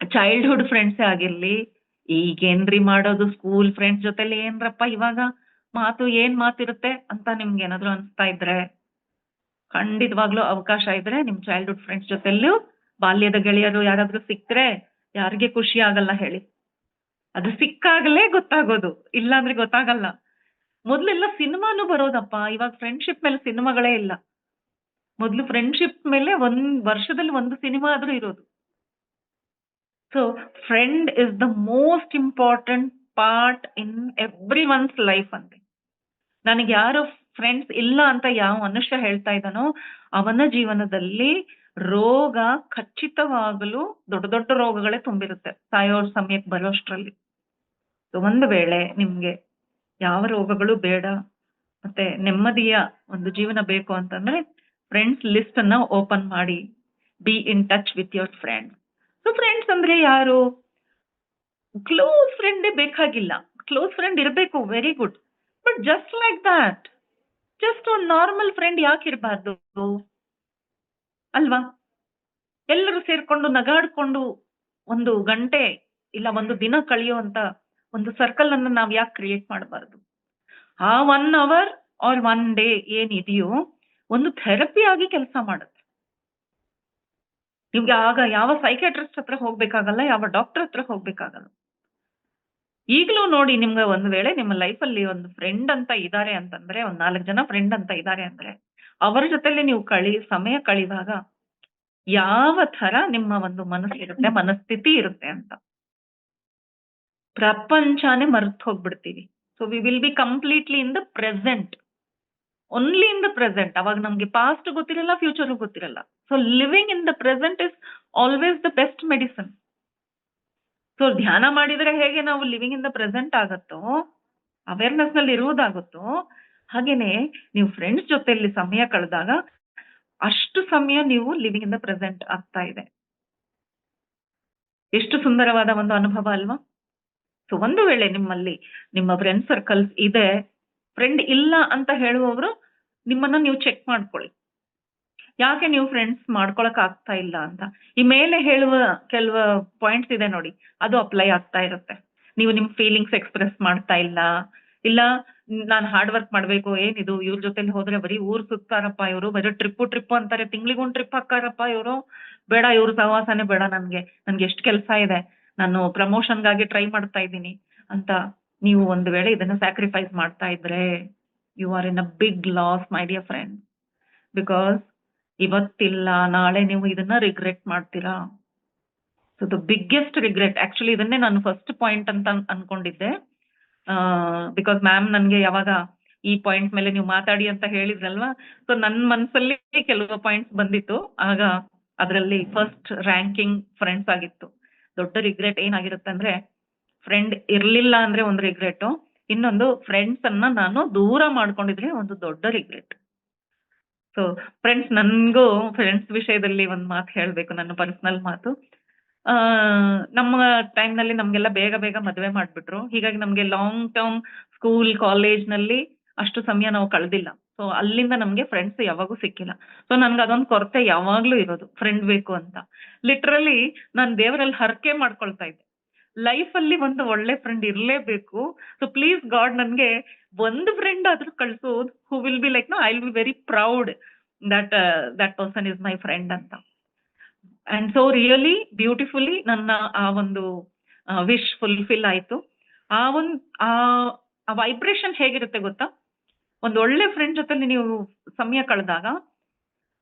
ಚೈಲ್ಡ್ಹುಡ್ ಫ್ರೆಂಡ್ಸೇ ಆಗಿರ್ಲಿ, ಈಗೇನ್ರಿ ಮಾಡೋದು ಸ್ಕೂಲ್ ಫ್ರೆಂಡ್ಸ್ ಜೊತೆಲಿ ಏನ್ರಪ್ಪ ಇವಾಗ ಏನ್ ಮಾತಿರುತ್ತೆ ಅಂತ ನಿಮ್ಗೆ ಏನಾದ್ರು ಅನ್ಸ್ತಾ ಇದ್ರೆ, ಖಂಡಿತವಾಗ್ಲೂ ಅವಕಾಶ ಇದ್ರೆ ನಿಮ್ ಚೈಲ್ಡ್ಹುಡ್ ಫ್ರೆಂಡ್ಸ್ ಜೊತೆಲೂ ಬಾಲ್ಯದ ಗೆಳೆಯರು ಯಾರಾದ್ರೂ ಸಿಕ್ಕ್ರೆ ಯಾರಿಗೆ ಖುಷಿ ಆಗಲ್ಲ ಹೇಳಿ? ಅದು ಸಿಕ್ಕಾಗಲೇ ಗೊತ್ತಾಗೋದು, ಇಲ್ಲಾಂದ್ರೆ ಗೊತ್ತಾಗಲ್ಲ. ಮೊದ್ಲೆಲ್ಲ ಸಿನಿಮಾನು ಬರೋದಪ್ಪ, ಇವಾಗ ಫ್ರೆಂಡ್ಶಿಪ್ ಮೇಲೆ ಸಿನಿಮಾಗಳೇ ಇಲ್ಲ. ಮೊದ್ಲು ಫ್ರೆಂಡ್ಶಿಪ್ ಮೇಲೆ ವರ್ಷದಲ್ಲಿ ಒಂದು ಸಿನಿಮಾ ಆದ್ರೂ ಇರೋದು. So friend is the most important part in every once life ಅಂತೆ. ನನಗೆ ಯಾರು ಫ್ರೆಂಡ್ಸ್ ಇಲ್ಲ ಅಂತ ಯಾವ ಮನುಷ್ಯ ಹೇಳ್ತಾ ಇದ್ದಾನೋ ಅವನ ಜೀವನದಲ್ಲಿ ರೋಗ ಖಚಿತವಾಗಲು ದೊಡ್ಡ ದೊಡ್ಡ ರೋಗಗಳೇ ತುಂಬಿರುತ್ತೆ ಸಾಯೋ ಸಮಯಕ್ಕೆ ಬರೋಷ್ಟರಲ್ಲಿ. ಒಂದು ವೇಳೆ ನಿಮ್ಗೆ ಯಾವ ರೋಗಗಳು ಬೇಡ ಮತ್ತೆ ನೆಮ್ಮದಿಯ ಒಂದು ಜೀವನ ಬೇಕು ಅಂತಂದ್ರೆ ಫ್ರೆಂಡ್ಸ್ ಲಿಸ್ಟ್ ಅನ್ನ ಓಪನ್ ಮಾಡಿ, B in touch with your friend. So friends ಅಂದ್ರೆ ಯಾರು? ಕ್ಲೋಸ್ ಫ್ರೆಂಡೇ ಬೇಕಾಗಿಲ್ಲ, ಕ್ಲೋಸ್ ಫ್ರೆಂಡ್ ಇರಬೇಕು, very good. But just like that, just ಒಂದು ನಾರ್ಮಲ್ ಫ್ರೆಂಡ್ ಯಾಕೆ ಇರಬಾರ್ದು ಅಲ್ವಾ? ಎಲ್ಲರೂ ಸೇರ್ಕೊಂಡು ನಗಾಡ್ಕೊಂಡು ಒಂದು ಗಂಟೆ ಇಲ್ಲ ಒಂದು ದಿನ ಕಳೆಯುವಂತ ಒಂದು ಸರ್ಕಲ್ ಅನ್ನು ನಾವ್ ಯಾಕೆ ಕ್ರಿಯೇಟ್ ಮಾಡಬಾರ್ದು? ಆ 1 ಅವರ್ ಆರ್ 1 ಡೇ ಏನಿದೆಯೋ ಒಂದು ಥೆರಪಿ ಆಗಿ ಕೆಲಸ ಮಾಡುತ್ತೆ. ನಿಮ್ಗೆ ಆಗ ಯಾವ ಸೈಕಾಟ್ರಿಸ್ಟ್ ಹತ್ರ ಹೋಗ್ಬೇಕಾಗಲ್ಲ, ಯಾವ ಡಾಕ್ಟರ್ ಹತ್ರ ಹೋಗ್ಬೇಕಾಗಲ್ಲ. ಈಗಲೂ ನೋಡಿ, ನಿಮ್ಗೆ ಒಂದು ವೇಳೆ ನಿಮ್ಮ ಲೈಫಲ್ಲಿ ಒಂದು ಫ್ರೆಂಡ್ ಅಂತ ಇದ್ದಾರೆ ಅಂತಂದ್ರೆ, ಒಂದ್ 4 ಜನ ಫ್ರೆಂಡ್ ಅಂತ ಇದ್ದಾರೆ ಅಂದ್ರೆ, ಅವರ ಜೊತೆಲಿ ನೀವು ಸಮಯ ಕಳೆದಾಗ ಯಾವ ತರ ನಿಮ್ಮ ಒಂದು ಮನಸ್ಸಿರುತ್ತೆ, ಮನಸ್ಥಿತಿ ಇರುತ್ತೆ ಅಂತ ಪ್ರಪಂಚನೇ ಮರೆತು ಹೋಗ್ಬಿಡ್ತೀವಿ. So we will be completely in the present, only in the present. ಅವಾಗ ನಮ್ಗೆ ಪಾಸ್ಟ್ ಗೊತ್ತಿರಲ್ಲ, ಫ್ಯೂಚರ್ ಗೊತ್ತಿರಲ್ಲ. So living in the present is always the best medicine. So ಧ್ಯಾನ ಮಾಡಿದ್ರೆ ಹೇಗೆ ನಾವು ಲಿವಿಂಗ್ ಇನ್ ದ ಪ್ರೆಸೆಂಟ್ ಆಗತ್ತೋ, ಅವೇರ್ನೆಸ್ ನಲ್ಲಿ ಇರುವುದಾಗುತ್ತೋ, ಹಾಗೇನೆ ನೀವು ಫ್ರೆಂಡ್ಸ್ ಜೊತೆಯಲ್ಲಿ ಸಮಯ ಕಳೆದಾಗ ಅಷ್ಟು ಸಮಯ ನೀವು ಲಿವಿಂಗ್ ಇನ್ ದ ಪ್ರೆಸೆಂಟ್ ಆಗ್ತಾ ಇದೆ. ಎಷ್ಟು ಸುಂದರವಾದ ಒಂದು ಅನುಭವ ಅಲ್ವಾ? ಸೊ ಒಂದು ವೇಳೆ ನಿಮ್ಮಲ್ಲಿ ನಿಮ್ಮ ಫ್ರೆಂಡ್ ಸರ್ಕಲ್ಸ್ ಇದೆ, ಫ್ರೆಂಡ್ ಇಲ್ಲ ಅಂತ ಹೇಳುವವರು ನಿಮ್ಮನ್ನ ನೀವು ಚೆಕ್ ಮಾಡ್ಕೊಳ್ಳಿ. ಯಾಕೆ ನೀವು ಫ್ರೆಂಡ್ಸ್ ಮಾಡ್ಕೊಳಕ್ ಆಗ್ತಾ ಇಲ್ಲ ಅಂತ. ಈ ಮೇಲೆ ಹೇಳುವ ಕೆಲವು ಪಾಯಿಂಟ್ಸ್ ಇದೆ ನೋಡಿ, ಅದು ಅಪ್ಲೈ ಆಗ್ತಾ ಇರುತ್ತೆ. ನೀವು ನಿಮ್ ಫೀಲಿಂಗ್ಸ್ ಎಕ್ಸ್ಪ್ರೆಸ್ ಮಾಡ್ತಾ ಇಲ್ಲ, ಇಲ್ಲ ನಾನು ಹಾರ್ಡ್ ವರ್ಕ್ ಮಾಡ್ಬೇಕು, ಏನಿದು ಇವ್ರ ಜೊತೆಲಿ ಹೋದ್ರೆ ಬರೀ ಊರ್ ಸುತ್ತಾರಪ್ಪ ಇವರು, ಬರೀ ಟ್ರಿಪ್ ಅಂತಾರೆ, ತಿಂಗ್ಳಿಗೊಂದು ಟ್ರಿಪ್ ಹಾಕಾರಪ್ಪ ಇವರು, ಬೇಡ ಇವ್ರ ಸಹವಾಸನೆ ಬೇಡ ನನ್ಗೆ ಎಷ್ಟು ಕೆಲಸ ಇದೆ, ನಾನು ಪ್ರಮೋಷನ್ಗಾಗಿ ಟ್ರೈ ಮಾಡ್ತಾ ಇದ್ದೀನಿ ಅಂತ ನೀವು ಒಂದು ವೇಳೆ ಇದನ್ನ ಸ್ಯಾಕ್ರಿಫೈಸ್ ಮಾಡ್ತಾ ಇದ್ರೆ, you are in a big loss my dear friend. Because ಇವತ್ತಿಲ್ಲ ನಾಳೆ ನೀವು ಇದನ್ನ ರಿಗ್ರೆಟ್ ಮಾಡ್ತೀರಾ. So the biggest regret, actually ಇದನ್ನೇ ನಾನು ಫಸ್ಟ್ ಪಾಯಿಂಟ್ ಅಂತ ಅನ್ಕೊಂಡಿದ್ದೆ. ಬಿಕಾಸ್ ಮ್ಯಾಮ್ ನನ್ಗೆ ಯಾವಾಗ ಈ ಪಾಯಿಂಟ್ ಮೇಲೆ ನೀವು ಮಾತಾಡಿ ಅಂತ ಹೇಳಿದ್ರಲ್ವಾ, ಸೊ ನನ್ನ ಮನಸ್ಸಲ್ಲಿ ಕೆಲವು ಪಾಯಿಂಟ್ಸ್ ಬಂದಿತ್ತು. ಆಗ ಅದರಲ್ಲಿ ಫಸ್ಟ್ ರ್ಯಾಂಕಿಂಗ್ ಫ್ರೆಂಡ್ಸ್ ಆಗಿತ್ತು. ದೊಡ್ಡ ರಿಗ್ರೆಟ್ ಏನಾಗಿರುತ್ತೆ ಅಂದ್ರೆ, ಫ್ರೆಂಡ್ ಇರ್ಲಿಲ್ಲ ಅಂದ್ರೆ ಒಂದು ರಿಗ್ರೆಟ್, ಇನ್ನೊಂದು ಫ್ರೆಂಡ್ಸ್ ಅನ್ನ ನಾನು ದೂರ ಮಾಡ್ಕೊಂಡಿದ್ರೆ ಒಂದು ದೊಡ್ಡ ರಿಗ್ರೆಟ್. ಸೊ ಫ್ರೆಂಡ್ಸ್, ನನ್ಗೂ ಫ್ರೆಂಡ್ಸ್ ವಿಷಯದಲ್ಲಿ ಒಂದು ಮಾತು ಹೇಳ್ಬೇಕು, ನನ್ನ ಪರ್ಸನಲ್ ಮಾತು. ನಮ್ಮ ಟೈಮ್ ನಲ್ಲಿ ನಮ್ಗೆಲ್ಲ ಬೇಗ ಬೇಗ ಮದುವೆ ಮಾಡ್ಬಿಟ್ರು. ಹೀಗಾಗಿ ನಮ್ಗೆ ಲಾಂಗ್ ಟರ್ಮ್ ಸ್ಕೂಲ್ ಕಾಲೇಜ್ ನಲ್ಲಿ ಅಷ್ಟು ಸಮಯ ನಾವು ಕಳೆದಿಲ್ಲ. ಸೊ ಅಲ್ಲಿಂದ ನಮ್ಗೆ ಫ್ರೆಂಡ್ಸ್ ಯಾವಾಗೂ ಸಿಕ್ಕಿಲ್ಲ. ಸೊ ನನ್ಗೆ ಅದೊಂದು ಕೊರತೆ ಯಾವಾಗ್ಲೂ ಇರೋದು, ಫ್ರೆಂಡ್ ಬೇಕು ಅಂತ. ಲಿಟ್ರಲಿ ನಾನು ದೇವರಲ್ಲಿ ಹರಕೆ ಮಾಡ್ಕೊಳ್ತಾ ಇದ್ದೆ, ಲೈಫ್ ಅಲ್ಲಿ ಒಂದು ಒಳ್ಳೆ ಫ್ರೆಂಡ್ ಇರ್ಲೇಬೇಕು. ಸೊ ಪ್ಲೀಸ್ ಗಾಡ್ ನನ್ಗೆ ಒಂದು ಫ್ರೆಂಡ್ ಆದ್ರೂ ಕಳ್ಸೋದು, who will be like, I will be very proud that person is my friend ಅಂತ. ಅಂಡ್ ಸೊ ರಿಯಲಿ ಬ್ಯೂಟಿಫುಲಿ ನನ್ನ ಆ ಒಂದು ವಿಶ್ ಫುಲ್ಫಿಲ್ ಆಯ್ತು. ಆ ವೈಬ್ರೇಷನ್ ಹೇಗಿರುತ್ತೆ ಗೊತ್ತಾ? ಒಂದು ಒಳ್ಳೆ ಫ್ರೆಂಡ್ ಜೊತೆ ನೀವು ಸಮಯ ಕಳೆದಾಗ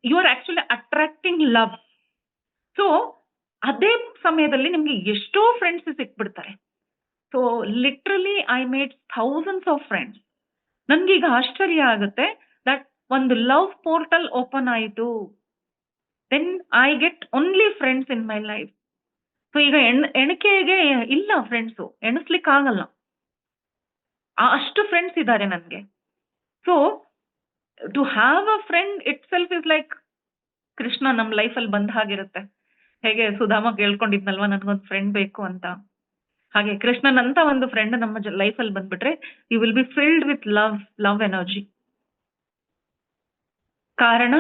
you are actually attracting love. So ಅದೇ ಸಮಯದಲ್ಲಿ ನಿಮ್ಗೆ ಎಷ್ಟೋ ಫ್ರೆಂಡ್ಸ್ ಸಿಕ್ಬಿಡ್ತಾರೆ. So literally I made thousands of friends. ನನ್ಗೀಗ ಆಶ್ಚರ್ಯ ಆಗುತ್ತೆ ದಟ್ ಒಂದು ಲವ್ ಪೋರ್ಟಲ್ ಓಪನ್ ಆಯಿತು. Then I get only friends in my life. So ಈಗ ಎಣಿಕೆಗೆ ಇಲ್ಲ ಫ್ರೆಂಡ್ಸು, ಎಣಿಸ್ಲಿಕ್ಕೆ ಆಗಲ್ಲ, ಅಷ್ಟು ಫ್ರೆಂಡ್ಸ್ ಇದ್ದಾರೆ ನನಗೆ. So to have a friend itself is like Krishna ನಮ್ಮ ಲೈಫಲ್ಲಿ ಬಂದ ಹಾಗಿರುತ್ತೆ. ಹೇಗೆ ಸುಧಾಮ ಕೇಳ್ಕೊಂಡಿದ್ನಲ್ವಾ ನನ್ಗೊಂದು ಫ್ರೆಂಡ್ ಬೇಕು ಅಂತ, ಹಾಗೆ ಕೃಷ್ಣನ್ ಅಂತ ಒಂದು ಫ್ರೆಂಡ್ ನಮ್ಮ ಲೈಫಲ್ಲಿ ಬಂದ್ಬಿಟ್ರೆ you will be filled with love energy. ಕಾರಣ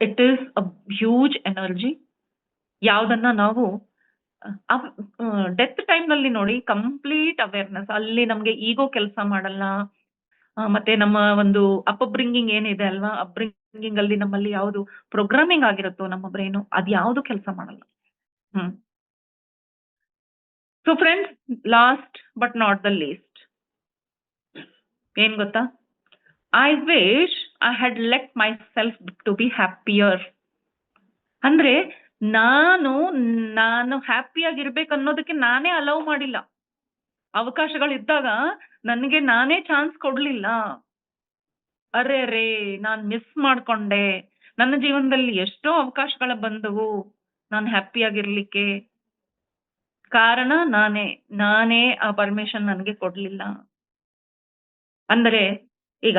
it is a huge energy. ಯಾವ್ದನ್ನ ನಾವು ಡೆತ್ ಟೈಮ್ ನಲ್ಲಿ ನೋಡಿ ಕಂಪ್ಲೀಟ್ ಅವೇರ್ನೆಸ್, ಅಲ್ಲಿ ನಮ್ಗೆ ಈಗೋ ಕೆಲಸ ಮಾಡಲ್ಲ. ಮತ್ತೆ ನಮ್ಮ ಒಂದು ಅಪ್ಬ್ರಿಂಗಿಂಗ್ ಏನಿದೆ ಅಲ್ವಾ, ಅಪ್ಬ್ರಿಂಗಿಂಗ್ ಅಲ್ಲಿ ನಮ್ಮಲ್ಲಿ ಯಾವುದು ಪ್ರೋಗ್ರಾಮಿಂಗ್ ಆಗಿರುತ್ತೋ ನಮ್ಮ ಬ್ರೈನು, ಅದ್ ಯಾವುದು ಕೆಲಸ ಮಾಡಲ್ಲ. So friends, last but not the least ಏನ್ ಗೊತ್ತಾ, I wish I had let myself to be happier. ಅಂದ್ರೆ ನಾನು ಹ್ಯಾಪಿಯಾಗಿರ್ಬೇಕು ಅನ್ನೋದಕ್ಕೆ ನಾನೇ ಅಲೌ ಮಾಡಿಲ್ಲ. ಅವಕಾಶಗಳಿದ್ದಾಗ ನನಗೆ ನಾನೇ ಚಾನ್ಸ್ ಕೊಡ್ಲಿಲ್ಲ. ಅರೆ ನಾನ್ ಮಿಸ್ ಮಾಡ್ಕೊಂಡೆ. ನನ್ನ ಜೀವನದಲ್ಲಿ ಎಷ್ಟೋ ಅವಕಾಶಗಳ ಬಂದವು ನಾನು ಹ್ಯಾಪಿಯಾಗಿರ್ಲಿಕ್ಕೆ. ಕಾರಣ ನಾನೇ ಆ ಪರ್ಮಿಷನ್ ನನಗೆ ಕೊಡ್ಲಿಲ್ಲ. ಅಂದರೆ ಈಗ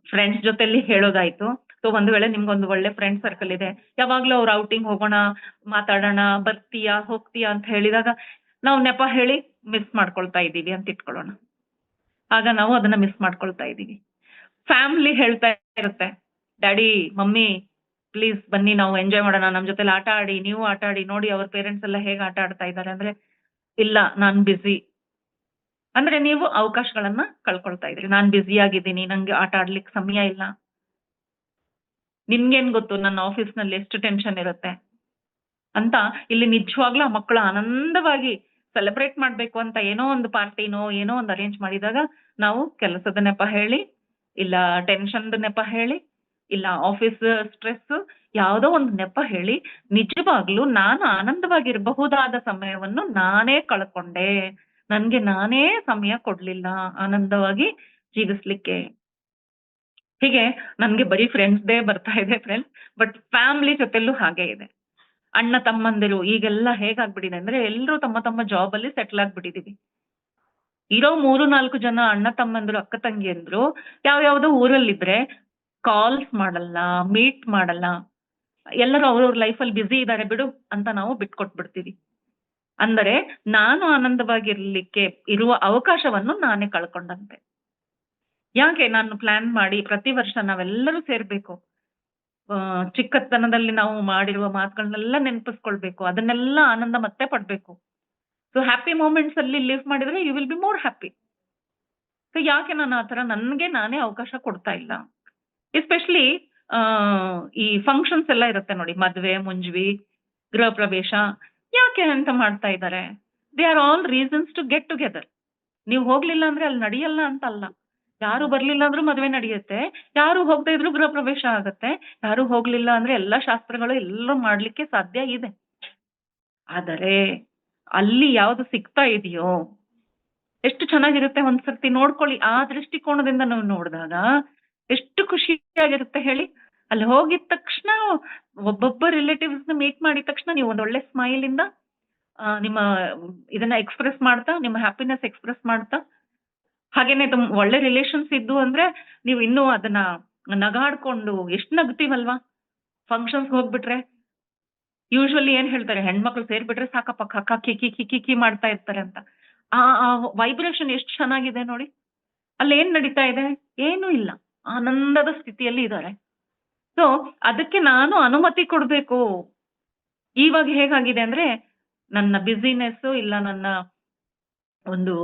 ಫ್ರೆಂಡ್ಸ್ ಜೊತೆಲಿ ಹೇಳೋದಾಯ್ತು. ಸೊ ಒಂದು ವೇಳೆ ನಿಮ್ಗೊಂದು ಒಳ್ಳೆ ಫ್ರೆಂಡ್ ಸರ್ಕಲ್ ಇದೆ, ಯಾವಾಗ್ಲೂ ಅವ್ರು ಔಟಿಂಗ್ ಹೋಗೋಣ, ಮಾತಾಡೋಣ, ಬರ್ತೀಯಾ ಹೋಗ್ತೀಯಾ ಅಂತ ಹೇಳಿದಾಗ ನಾವು ನೆಪ ಹೇಳಿ ಮಿಸ್ ಮಾಡ್ಕೊಳ್ತಾ ಇದ್ದೀವಿ ಅಂತ ಇಟ್ಕೊಳ್ಳೋಣ. ಆಗ ನಾವು ಅದನ್ನ ಮಿಸ್ ಮಾಡ್ಕೊಳ್ತಾ ಇದ್ದೀವಿ. ಫ್ಯಾಮಿಲಿ ಹೇಳ್ತಾ ಇರುತ್ತೆ, ಡ್ಯಾಡಿ ಮಮ್ಮಿ ಪ್ಲೀಸ್ ಬನ್ನಿ ನಾವು ಎಂಜಾಯ್ ಮಾಡೋಣ, ನಮ್ ಜೊತೆಲಿ ಆಟ ಆಡಿ, ನೀವು ಆಟ ಆಡಿ, ನೋಡಿ ಅವ್ರ ಪೇರೆಂಟ್ಸ್ ಎಲ್ಲ ಹೇಗೆ ಆಟ ಆಡ್ತಾ ಇದ್ದಾರೆ ಅಂದ್ರೆ, ಇಲ್ಲ ನಾನ್ ಬಿಸಿ. ಅಂದ್ರೆ ನೀವು ಅವಕಾಶಗಳನ್ನ ಕಳ್ಕೊಳ್ತಾ ಇದ್ರಿ. ನಾನ್ ಬ್ಯುಸಿ ಆಗಿದ್ದೀನಿ, ನಂಗೆ ಆಟ ಆಡ್ಲಿಕ್ಕೆ ಸಮಯ ಇಲ್ಲ. ನಿಮ್ಗೇನ್ ಗೊತ್ತು ನನ್ನ ಆಫೀಸ್ ನಲ್ಲಿ ಎಷ್ಟು ಟೆನ್ಷನ್ ಇರುತ್ತೆ ಅಂತ. ಇಲ್ಲಿ ನಿಜವಾಗ್ಲೂ ಆ ಮಕ್ಕಳು ಆನಂದವಾಗಿ ಸೆಲೆಬ್ರೇಟ್ ಮಾಡ್ಬೇಕು ಅಂತ ಏನೋ ಒಂದು ಪಾರ್ಟಿನೋ ಏನೋ ಒಂದು ಅರೇಂಜ್ ಮಾಡಿದಾಗ ನಾವು ಕೆಲಸದ ನೆಪ ಹೇಳಿ, ಇಲ್ಲ ಟೆನ್ಷನ್ ನೆಪ ಹೇಳಿ, ಇಲ್ಲ ಆಫೀಸ್ ಸ್ಟ್ರೆಸ್ ಯಾವುದೋ ಒಂದು ನೆಪ ಹೇಳಿ ನಿಜವಾಗ್ಲೂ ನಾನು ಆನಂದವಾಗಿರಬಹುದಾದ ಸಮಯವನ್ನು ನಾನೇ ಕಳ್ಕೊಂಡೆ. ನನ್ಗೆ ನಾನೇ ಸಮಯ ಕೊಡ್ಲಿಲ್ಲ ಆನಂದವಾಗಿ ಜೀವಿಸ್ಲಿಕ್ಕೆ. ಹೀಗೆ ನನ್ಗೆ ಬರೀ ಫ್ರೆಂಡ್ಸ್ ಡೇ ಬರ್ತಾ ಇದೆ ಫ್ರೆಂಡ್ಸ್, ಬಟ್ ಫ್ಯಾಮಿಲಿ ಜೊತೆಲೂ ಹಾಗೆ ಇದೆ. ಅಣ್ಣ ತಮ್ಮಂದಿರು ಈಗೆಲ್ಲ ಹೇಗಾಗ್ಬಿಟ್ಟಿದೆ ಅಂದ್ರೆ ಎಲ್ಲರೂ ತಮ್ಮ ತಮ್ಮ ಜಾಬ್ ಅಲ್ಲಿ ಸೆಟ್ಲ್ ಆಗ್ಬಿಟ್ಟಿದೀವಿ. ಇರೋ 3-4 ಜನ ಅಣ್ಣ ತಮ್ಮಂದಿರು ಅಕ್ಕ ತಂಗಿಯಂದ್ರು ಯಾವ್ಯಾವ್ದೋ ಊರಲ್ಲಿದ್ರೆ ಕಾಲ್ಸ್ ಮಾಡಲ್ಲ, ಮೀಟ್ ಮಾಡಲ್ಲ. ಎಲ್ಲರೂ ಅವ್ರವ್ರ ಲೈಫಲ್ಲಿ ಬ್ಯುಸಿ ಇದ್ದಾರೆ ಬಿಡು ಅಂತ ನಾವು ಬಿಟ್ಕೊಟ್ಬಿಡ್ತೀವಿ. ಅಂದರೆ ನಾನು ಆನಂದವಾಗಿರ್ಲಿಕ್ಕೆ ಇರುವ ಅವಕಾಶವನ್ನು ನಾನೇ ಕಳ್ಕೊಂಡಂತೆ. ಯಾಕೆ ನಾನು ಪ್ಲಾನ್ ಮಾಡಿ ಪ್ರತಿ ವರ್ಷ ನಾವೆಲ್ಲರೂ ಸೇರ್ಬೇಕು, ಚಿಕ್ಕತನದಲ್ಲಿ ನಾವು ಮಾಡಿರುವ ಮಾತುಗಳನ್ನೆಲ್ಲ ನೆನಪಿಸ್ಕೊಳ್ಬೇಕು, ಅದನ್ನೆಲ್ಲ ಆನಂದ ಮತ್ತೆ ಪಡ್ಬೇಕು. ಸೊ ಹ್ಯಾಪಿ ಮೂಮೆಂಟ್ಸ್ ಅಲ್ಲಿ ಲಿವ್ ಮಾಡಿದ್ರೆ you will be more happy. So ಯಾಕೆ ನಾನು ಆತರ ನನ್ಗೆ ನಾನೇ ಅವಕಾಶ ಕೊಡ್ತಾ ಇಲ್ಲ? ಎಸ್ಪೆಷಲಿ ಈ ಫಂಕ್ಷನ್ಸ್ ಎಲ್ಲ ಇರುತ್ತೆ ನೋಡಿ, ಮದ್ವೆ, ಮುಂಜ್ವಿ, ಗೃಹ ಪ್ರವೇಶ, ಯಾಕೆ ಅಂತ ಮಾಡ್ತಾ ಇದ್ದಾರೆ? They are all reasons to get together. ನೀವು ಹೋಗ್ಲಿಲ್ಲ ಅಂದ್ರೆ ಅಲ್ಲಿ ನಡೆಯಲ್ಲ ಅಂತ ಅಲ್ಲ. ಯಾರು ಬರ್ಲಿಲ್ಲ ಅಂದ್ರೂ ಮದ್ವೆ ನಡೆಯುತ್ತೆ, ಯಾರು ಹೋಗದೆ ಇದ್ರು ಗೃಹ ಪ್ರವೇಶ ಆಗತ್ತೆ, ಯಾರು ಹೋಗ್ಲಿಲ್ಲ ಅಂದ್ರೆ ಎಲ್ಲಾ ಶಾಸ್ತ್ರಗಳು ಎಲ್ಲರೂ ಮಾಡ್ಲಿಕ್ಕೆ ಸಾಧ್ಯ ಇದೆ. ಆದರೆ ಅಲ್ಲಿ ಯಾವ್ದು ಸಿಗ್ತಾ ಇದೆಯೋ ಎಷ್ಟು ಚೆನ್ನಾಗಿರುತ್ತೆ ಒಂದ್ಸರ್ತಿ ನೋಡ್ಕೊಳ್ಳಿ. ಆ ದೃಷ್ಟಿಕೋನದಿಂದ ನಾವು ನೋಡಿದಾಗ ಎಷ್ಟು ಖುಷಿಯಾಗಿರುತ್ತೆ ಹೇಳಿ. ಅಲ್ಲಿ ಹೋಗಿದ ತಕ್ಷಣ ಒಬ್ಬೊಬ್ಬ ರಿಲೇಟಿವ್ಸ್ ನ ಮೀಟ್ ಮಾಡಿದ ತಕ್ಷಣ ನೀವು ಒಂದ್ ಒಳ್ಳೆ ಸ್ಮೈಲ್ ಇಂದ ನಿಮ್ಮ ಇದನ್ನ ಎಕ್ಸ್‌ಪ್ರೆಸ್ ಮಾಡ್ತಾ, ನಿಮ್ಮ ಹ್ಯಾಪಿನೆಸ್ ಎಕ್ಸ್‌ಪ್ರೆಸ್ ಮಾಡ್ತಾ, ಹಾಗೇನೆ ಒಳ್ಳೆ ರಿಲೇಷನ್ಸ್ ಇದ್ದು ಅಂದ್ರೆ ನೀವು ಇನ್ನೂ ಅದನ್ನ ನಗಾಡ್ಕೊಂಡು ಎಷ್ಟು ನಗ್ತೀವಲ್ವಾ? ಫಂಕ್ಷನ್ಸ್‌ಗೆ ಹೋಗ್ಬಿಟ್ರೆ ಯೂಶುವಲಿ ಏನ್ ಹೇಳ್ತಾರೆ, ಹೆಣ್ಮಕ್ಳು ಸೇರ್ಬಿಟ್ರೆ ಸಾಕಪ್ಪ ಕಕ್ಕ ಕಿಕಿ ಕಿಕಿ ಕಿಕಿ ಮಾಡ್ತಾ ಇರ್ತಾರೆ ಅಂತ. ಆ ಆ ವೈಬ್ರೇಷನ್ ಎಷ್ಟು ಚೆನ್ನಾಗಿದೆ ನೋಡಿ. ಅಲ್ಲೇನ್ ನಡೀತಾ ಇದೆ? ಏನೂ ಇಲ್ಲ. ಆನಂದದ ಸ್ಥಿತಿಯಲ್ಲಿ ಇದ್ದಾರೆ. ಸೊ ಅದಕ್ಕೆ ನಾನು ಅನುಮತಿ ಕೊಡ್ಬೇಕು. ಇವಾಗ ಹೇಗಾಗಿದೆ ಅಂದ್ರೆ ನನ್ನ ಬ್ಯುಸಿನೆಸ್ ಇಲ್ಲ ನನ್ನ ಒಂದು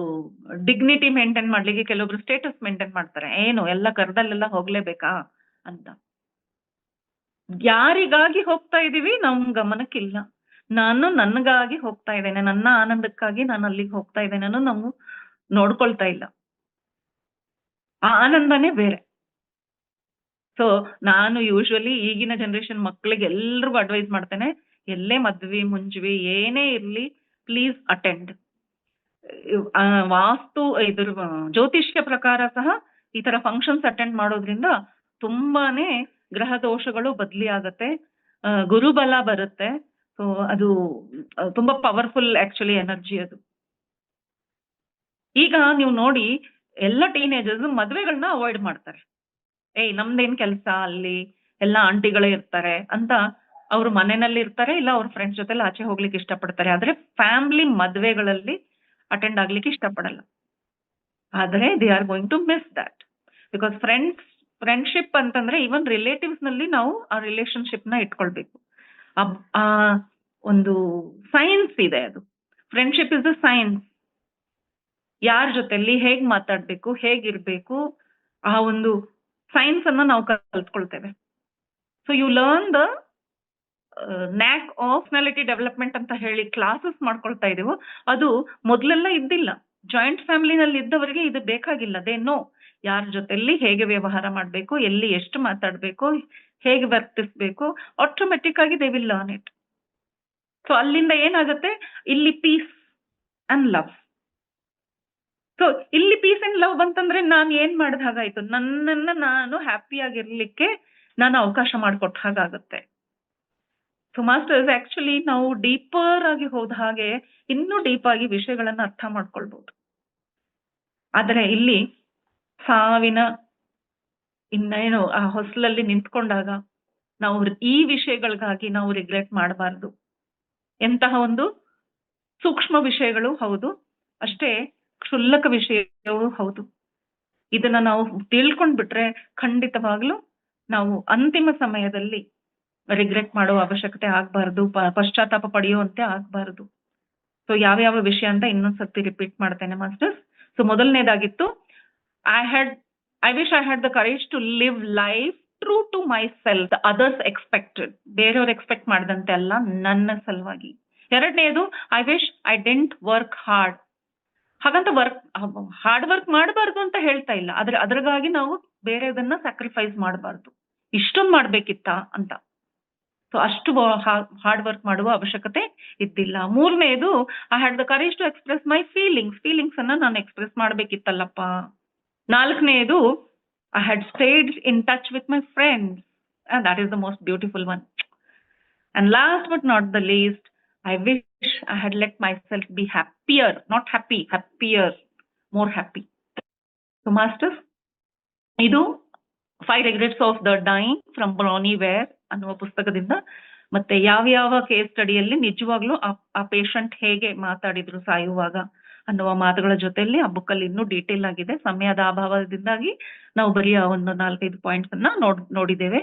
ಡಿಗ್ನಿಟಿ ಮೇಂಟೈನ್ ಮಾಡ್ಲಿಕ್ಕೆ ಕೆಲವೊಬ್ರು ಸ್ಟೇಟಸ್ ಮೇಂಟೈನ್ ಮಾಡ್ತಾರೆ. ಏನು ಎಲ್ಲ ಕರ್ದಲ್ಲೆಲ್ಲ ಹೋಗ್ಲೇಬೇಕಾ ಅಂತ. ಯಾರಿಗಾಗಿ ಹೋಗ್ತಾ ಇದೀವಿ ನಮ್ ಗಮನಕ್ಕಿಲ್ಲ. ನಾನು ನನ್ಗಾಗಿ ಹೋಗ್ತಾ ಇದ್ದೇನೆ, ನನ್ನ ಆನಂದಕ್ಕಾಗಿ ನಾನು ಅಲ್ಲಿಗೆ ಹೋಗ್ತಾ ಇದ್ದೇನೆ ಅನ್ನೋದು ನಾವು ನೋಡ್ಕೊಳ್ತಾ ಇಲ್ಲ. ಆ ಆನಂದನೇ ಬೇರೆ. ಸೊ ನಾನು ಯೂಶುವಲಿ ಈಗಿನ ಜನರೇಷನ್ ಮಕ್ಕಳಿಗೆ ಎಲ್ರಿಗೂ ಅಡ್ವೈಸ್ ಮಾಡ್ತೇನೆ, ಎಲ್ಲೇ ಮದ್ವೆ ಮುಂಜ್ವಿ ಏನೇ ಇರ್ಲಿ ಪ್ಲೀಸ್ ಅಟೆಂಡ್. ವಾಸ್ತು ಇದ್ರ ಜ್ಯೋತಿಷ್ಯ ಪ್ರಕಾರ ಸಹ ಈ ತರ ಫಂಕ್ಷನ್ಸ್ ಅಟೆಂಡ್ ಮಾಡೋದ್ರಿಂದ ತುಂಬಾನೇ ಗ್ರಹ ದೋಷಗಳು ಬದಲಿ ಆಗತ್ತೆ, ಗುರುಬಲ ಬರುತ್ತೆ. ಸೊ ಅದು ತುಂಬಾ ಪವರ್ಫುಲ್ ಆಕ್ಚುಲಿ ಎನರ್ಜಿ ಅದು. ಈಗ ನೀವು ನೋಡಿ ಎಲ್ಲ ಟೀನೇಜರ್ಸ್ ಮದ್ವೆಗಳನ್ನ ಅವಾಯ್ಡ್ ಮಾಡ್ತಾರೆ. ಏಯ್ ನಮ್ದೇನ್ ಕೆಲ್ಸ ಅಲ್ಲಿ, ಎಲ್ಲ ಆಂಟಿಗಳೇ ಇರ್ತಾರೆ ಅಂತ ಅವರು ಮನೆಯಲ್ಲಿ ಇರ್ತಾರೆ, ಇಲ್ಲ ಅವ್ರ ಫ್ರೆಂಡ್ಸ್ ಜೊತೆಲಿ ಆಚೆ ಹೋಗ್ಲಿಕ್ಕೆ ಇಷ್ಟಪಡ್ತಾರೆ. ಆದ್ರೆ ಫ್ಯಾಮಿಲಿ ಮದ್ವೆಗಳಲ್ಲಿ ಅಟೆಂಡ್ ಆಗ್ಲಿಕ್ಕೆ ಇಷ್ಟಪಡಲ್ಲ. ಆದ್ರೆ they are going to miss that. Because friendship ಅಂತಂದ್ರೆ ಈವನ್ ರಿಲೇಟಿವ್ಸ್ ನಲ್ಲಿ ನಾವು ಆ ರಿಲೇಶನ್ಶಿಪ್ ನ ಇಟ್ಕೊಳ್ಬೇಕು. ಆ ಒಂದು ಸೈನ್ಸ್ ಇದೆ ಅದು. Friendship is a science. ಯಾರ ಜೊತೆಲಿ ಹೇಗ್ ಮಾತಾಡ್ಬೇಕು, ಹೇಗಿರ್ಬೇಕು, ಆ ಒಂದು ಸೈನ್ಸ್ ಅನ್ನ ನಾವು ಕಲ್ತ್ಕೊಳ್ತೇವೆ. So you learn the knack of personality development ಅಂತ ಹೇಳಿ ಕ್ಲಾಸಸ್ ಮಾಡ್ಕೊಳ್ತಾ ಇದೀವೋ, ಅದು ಮೊದಲೆಲ್ಲ ಇದ್ದಿಲ್ಲ. ಜಾಯಿಂಟ್ ಫ್ಯಾಮಿಲಿನಲ್ಲಿ ಇದ್ದವರಿಗೆ ಇದು ಬೇಕಾಗಿಲ್ಲ. ದೇ ನೋ ಯಾರ ಜೊತೆಲಿ ಹೇಗೆ ವ್ಯವಹಾರ ಮಾಡಬೇಕು, ಎಲ್ಲಿ ಎಷ್ಟು ಮಾತಾಡ್ಬೇಕು, ಹೇಗೆ ವರ್ತಿಸ್ಬೇಕು, ಆಟೋಮೆಟಿಕ್ ಆಗಿ they will learn it. So ಅಲ್ಲಿಂದ ಏನಾಗುತ್ತೆ, ಇಲ್ಲಿ ಪೀಸ್ ಅಂಡ್ ಲವ್. ಸೊ ಇಲ್ಲಿ ಪೀಸ್ ಅಂಡ್ ಲವ್ ಬಂತಂದ್ರೆ ನಾನು ಏನ್ ಮಾಡಿದ ಹಾಗಾಯ್ತು, ನನ್ನನ್ನ ನಾನು ಹ್ಯಾಪಿ ಆಗಿರ್ಲಿಕ್ಕೆ ನಾನು ಅವಕಾಶ ಮಾಡಿಕೊಟ್ಟ ಹಾಗಾಗುತ್ತೆ. ಸೊ ಮಾಸ್ಟರ್ಸ್, ಆಕ್ಚುಲಿ ನಾವು ಡೀಪರ್ ಆಗಿ ಹೋದ ಹಾಗೆ ಇನ್ನೂ ಡೀಪ್ ಆಗಿ ವಿಷಯಗಳನ್ನ ಅರ್ಥ ಮಾಡ್ಕೊಳ್ಬಹುದು. ಆದ್ರೆ ಇಲ್ಲಿ ಸಾವಿನ ಇನ್ನೇನು ಆ ಹೊಸಲಲ್ಲಿ ನಿಂತ್ಕೊಂಡಾಗ ನಾವು ಈ ವಿಷಯಗಳಿಗಾಗಿ ನಾವು ರಿಗ್ರೆಟ್ ಮಾಡಬಾರ್ದು. ಎಂತಹ ಒಂದು ಸೂಕ್ಷ್ಮ ವಿಷಯಗಳು ಹೌದು, ಅಷ್ಟೇ ಕ್ಷುಲ್ಲಕ ವಿಷಯವೂ ಹೌದು. ಇದನ್ನ ನಾವು ತಿಳ್ಕೊಂಡ್ಬಿಟ್ರೆ ಖಂಡಿತವಾಗ್ಲೂ ನಾವು ಅಂತಿಮ ಸಮಯದಲ್ಲಿ ರಿಗ್ರೆಟ್ ಮಾಡೋ ಅವಶ್ಯಕತೆ ಆಗ್ಬಾರ್ದು, ಪಶ್ಚಾತ್ತಾಪ ಪಡೆಯುವಂತೆ ಆಗ್ಬಾರ್ದು. ಸೊ ಯಾವ ವಿಷಯ ಅಂತ ಇನ್ನೊಂದ್ಸತಿ ರಿಪೀಟ್ ಮಾಡ್ತೇನೆ ಮಾಸ್ಟರ್ಸ್. ಸೊ ಮೊದಲನೇದಾಗಿತ್ತು, I wish I had the courage to live life true to myself, others expected, ಬೇರೆಯವ್ರು ಎಕ್ಸ್ಪೆಕ್ಟ್ ಮಾಡಿದಂತೆ ಅಲ್ಲ, ನನ್ನ ಸಲುವಾಗಿ. ಎರಡನೇದು, I wish I didn't work hard. ಹಾಗಂತ ಹಾರ್ಡ್ ವರ್ಕ್ ಮಾಡಬಾರ್ದು ಅಂತ ಹೇಳ್ತಾ ಇಲ್ಲ, ಆದ್ರೆ ಅದ್ರಗಾಗಿ ನಾವು ಬೇರೆದನ್ನ ಸ್ಯಾಕ್ರಿಫೈಸ್ ಮಾಡಬಾರ್ದು. ಇಷ್ಟೊಂದು ಮಾಡ್ಬೇಕಿತ್ತ ಅಂತ. ಸೊ ಅಷ್ಟು ಹಾರ್ಡ್ ವರ್ಕ್ ಮಾಡುವ ಅವಶ್ಯಕತೆ ಇದ್ದಿಲ್ಲ. ಮೂರನೇದು, I had the courage to express my feelings ಅನ್ನ ನಾನು ಎಕ್ಸ್ಪ್ರೆಸ್ ಮಾಡ್ಬೇಕಿತ್ತಲ್ಲಪ್ಪ. ನಾಲ್ಕನೇದು, I had stayed in touch with my friends, and that is the most beautiful one. And last but not the least, I wish I had let myself be happier, not happy, happier, more happy. So masters, ಇದು 5 regrets of the dying from Bronnie Ware ಅನ್ನುವ ಪುಸ್ತಕದಿಂದ, ಮತ್ತೆ ಯಾವ case ಸ್ಟಡಿಯಲ್ಲಿ ನಿಜವಾಗ್ಲೂ ಆ patient ಹೇಗೆ ಮಾತಾಡಿದ್ರು ಸಾಯುವಾಗ ಅನ್ನುವ ಮಾತುಗಳ ಜೊತೆಯಲ್ಲಿ ಆ ಬುಕ್ ಅಲ್ಲಿ ಇನ್ನೂ ಡೀಟೇಲ್ ಆಗಿದೆ. ಸಮಯದ ಅಭಾವದಿಂದಾಗಿ ನಾವು ಬರೀ ಒಂದು 4-5 ಪಾಯಿಂಟ್ಸ್ ಅನ್ನ ನೋಡಿದ್ದೇವೆ.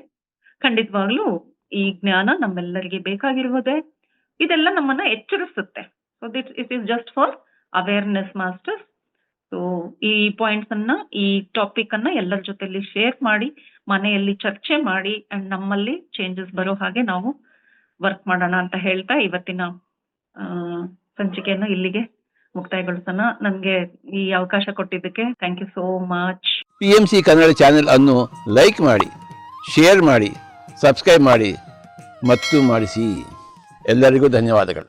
ಖಂಡಿತವಾಗ್ಲೂ ಈ ಜ್ಞಾನ ನಮ್ಮೆಲ್ಲರಿಗೆ ಬೇಕಾಗಿರುವುದೇ. ಇದೆಲ್ಲ ನಮ್ಮನ್ನ ಎಚ್ಚರಿಸುತ್ತೆ. So it is just for awareness masters. So ಈ ಪಾಯಿಂಟ್ಸ್ ಅನ್ನ, ಈ ಟಾಪಿಕ್ ಅನ್ನ ಎಲ್ಲರ ಜೊತೆಲಿ ಶೇರ್ ಮಾಡಿ, ಮನೆಯಲ್ಲಿ ಚರ್ಚೆ ಮಾಡಿ, ಅಂಡ್ ನಮ್ಮಲ್ಲಿ ಚೇಂಜಸ್ ಬರೋ ಹಾಗೆ ನಾವು ವರ್ಕ್ ಮಾಡೋಣ ಅಂತ ಹೇಳ್ತಾ ಇವತ್ತಿನ ಸಂಚಿಕೆಯನ್ನು ಇಲ್ಲಿಗೆ ಮುಕ್ತಾಯಗೊಳಿಸೋಣ. ನನ್ಗೆ ಈ ಅವಕಾಶ ಕೊಟ್ಟಿದ್ದಕ್ಕೆ thank you so much. PMC Kannada channel ಅನ್ನು ಲೈಕ್ ಮಾಡಿ, ಶೇರ್ ಮಾಡಿ, ಸಬ್ಸ್ಕ್ರೈಬ್ ಮಾಡಿ ಮತ್ತು ಮಾಡಿಸಿ. ಎಲ್ಲರಿಗೂ ಧನ್ಯವಾದಗಳು.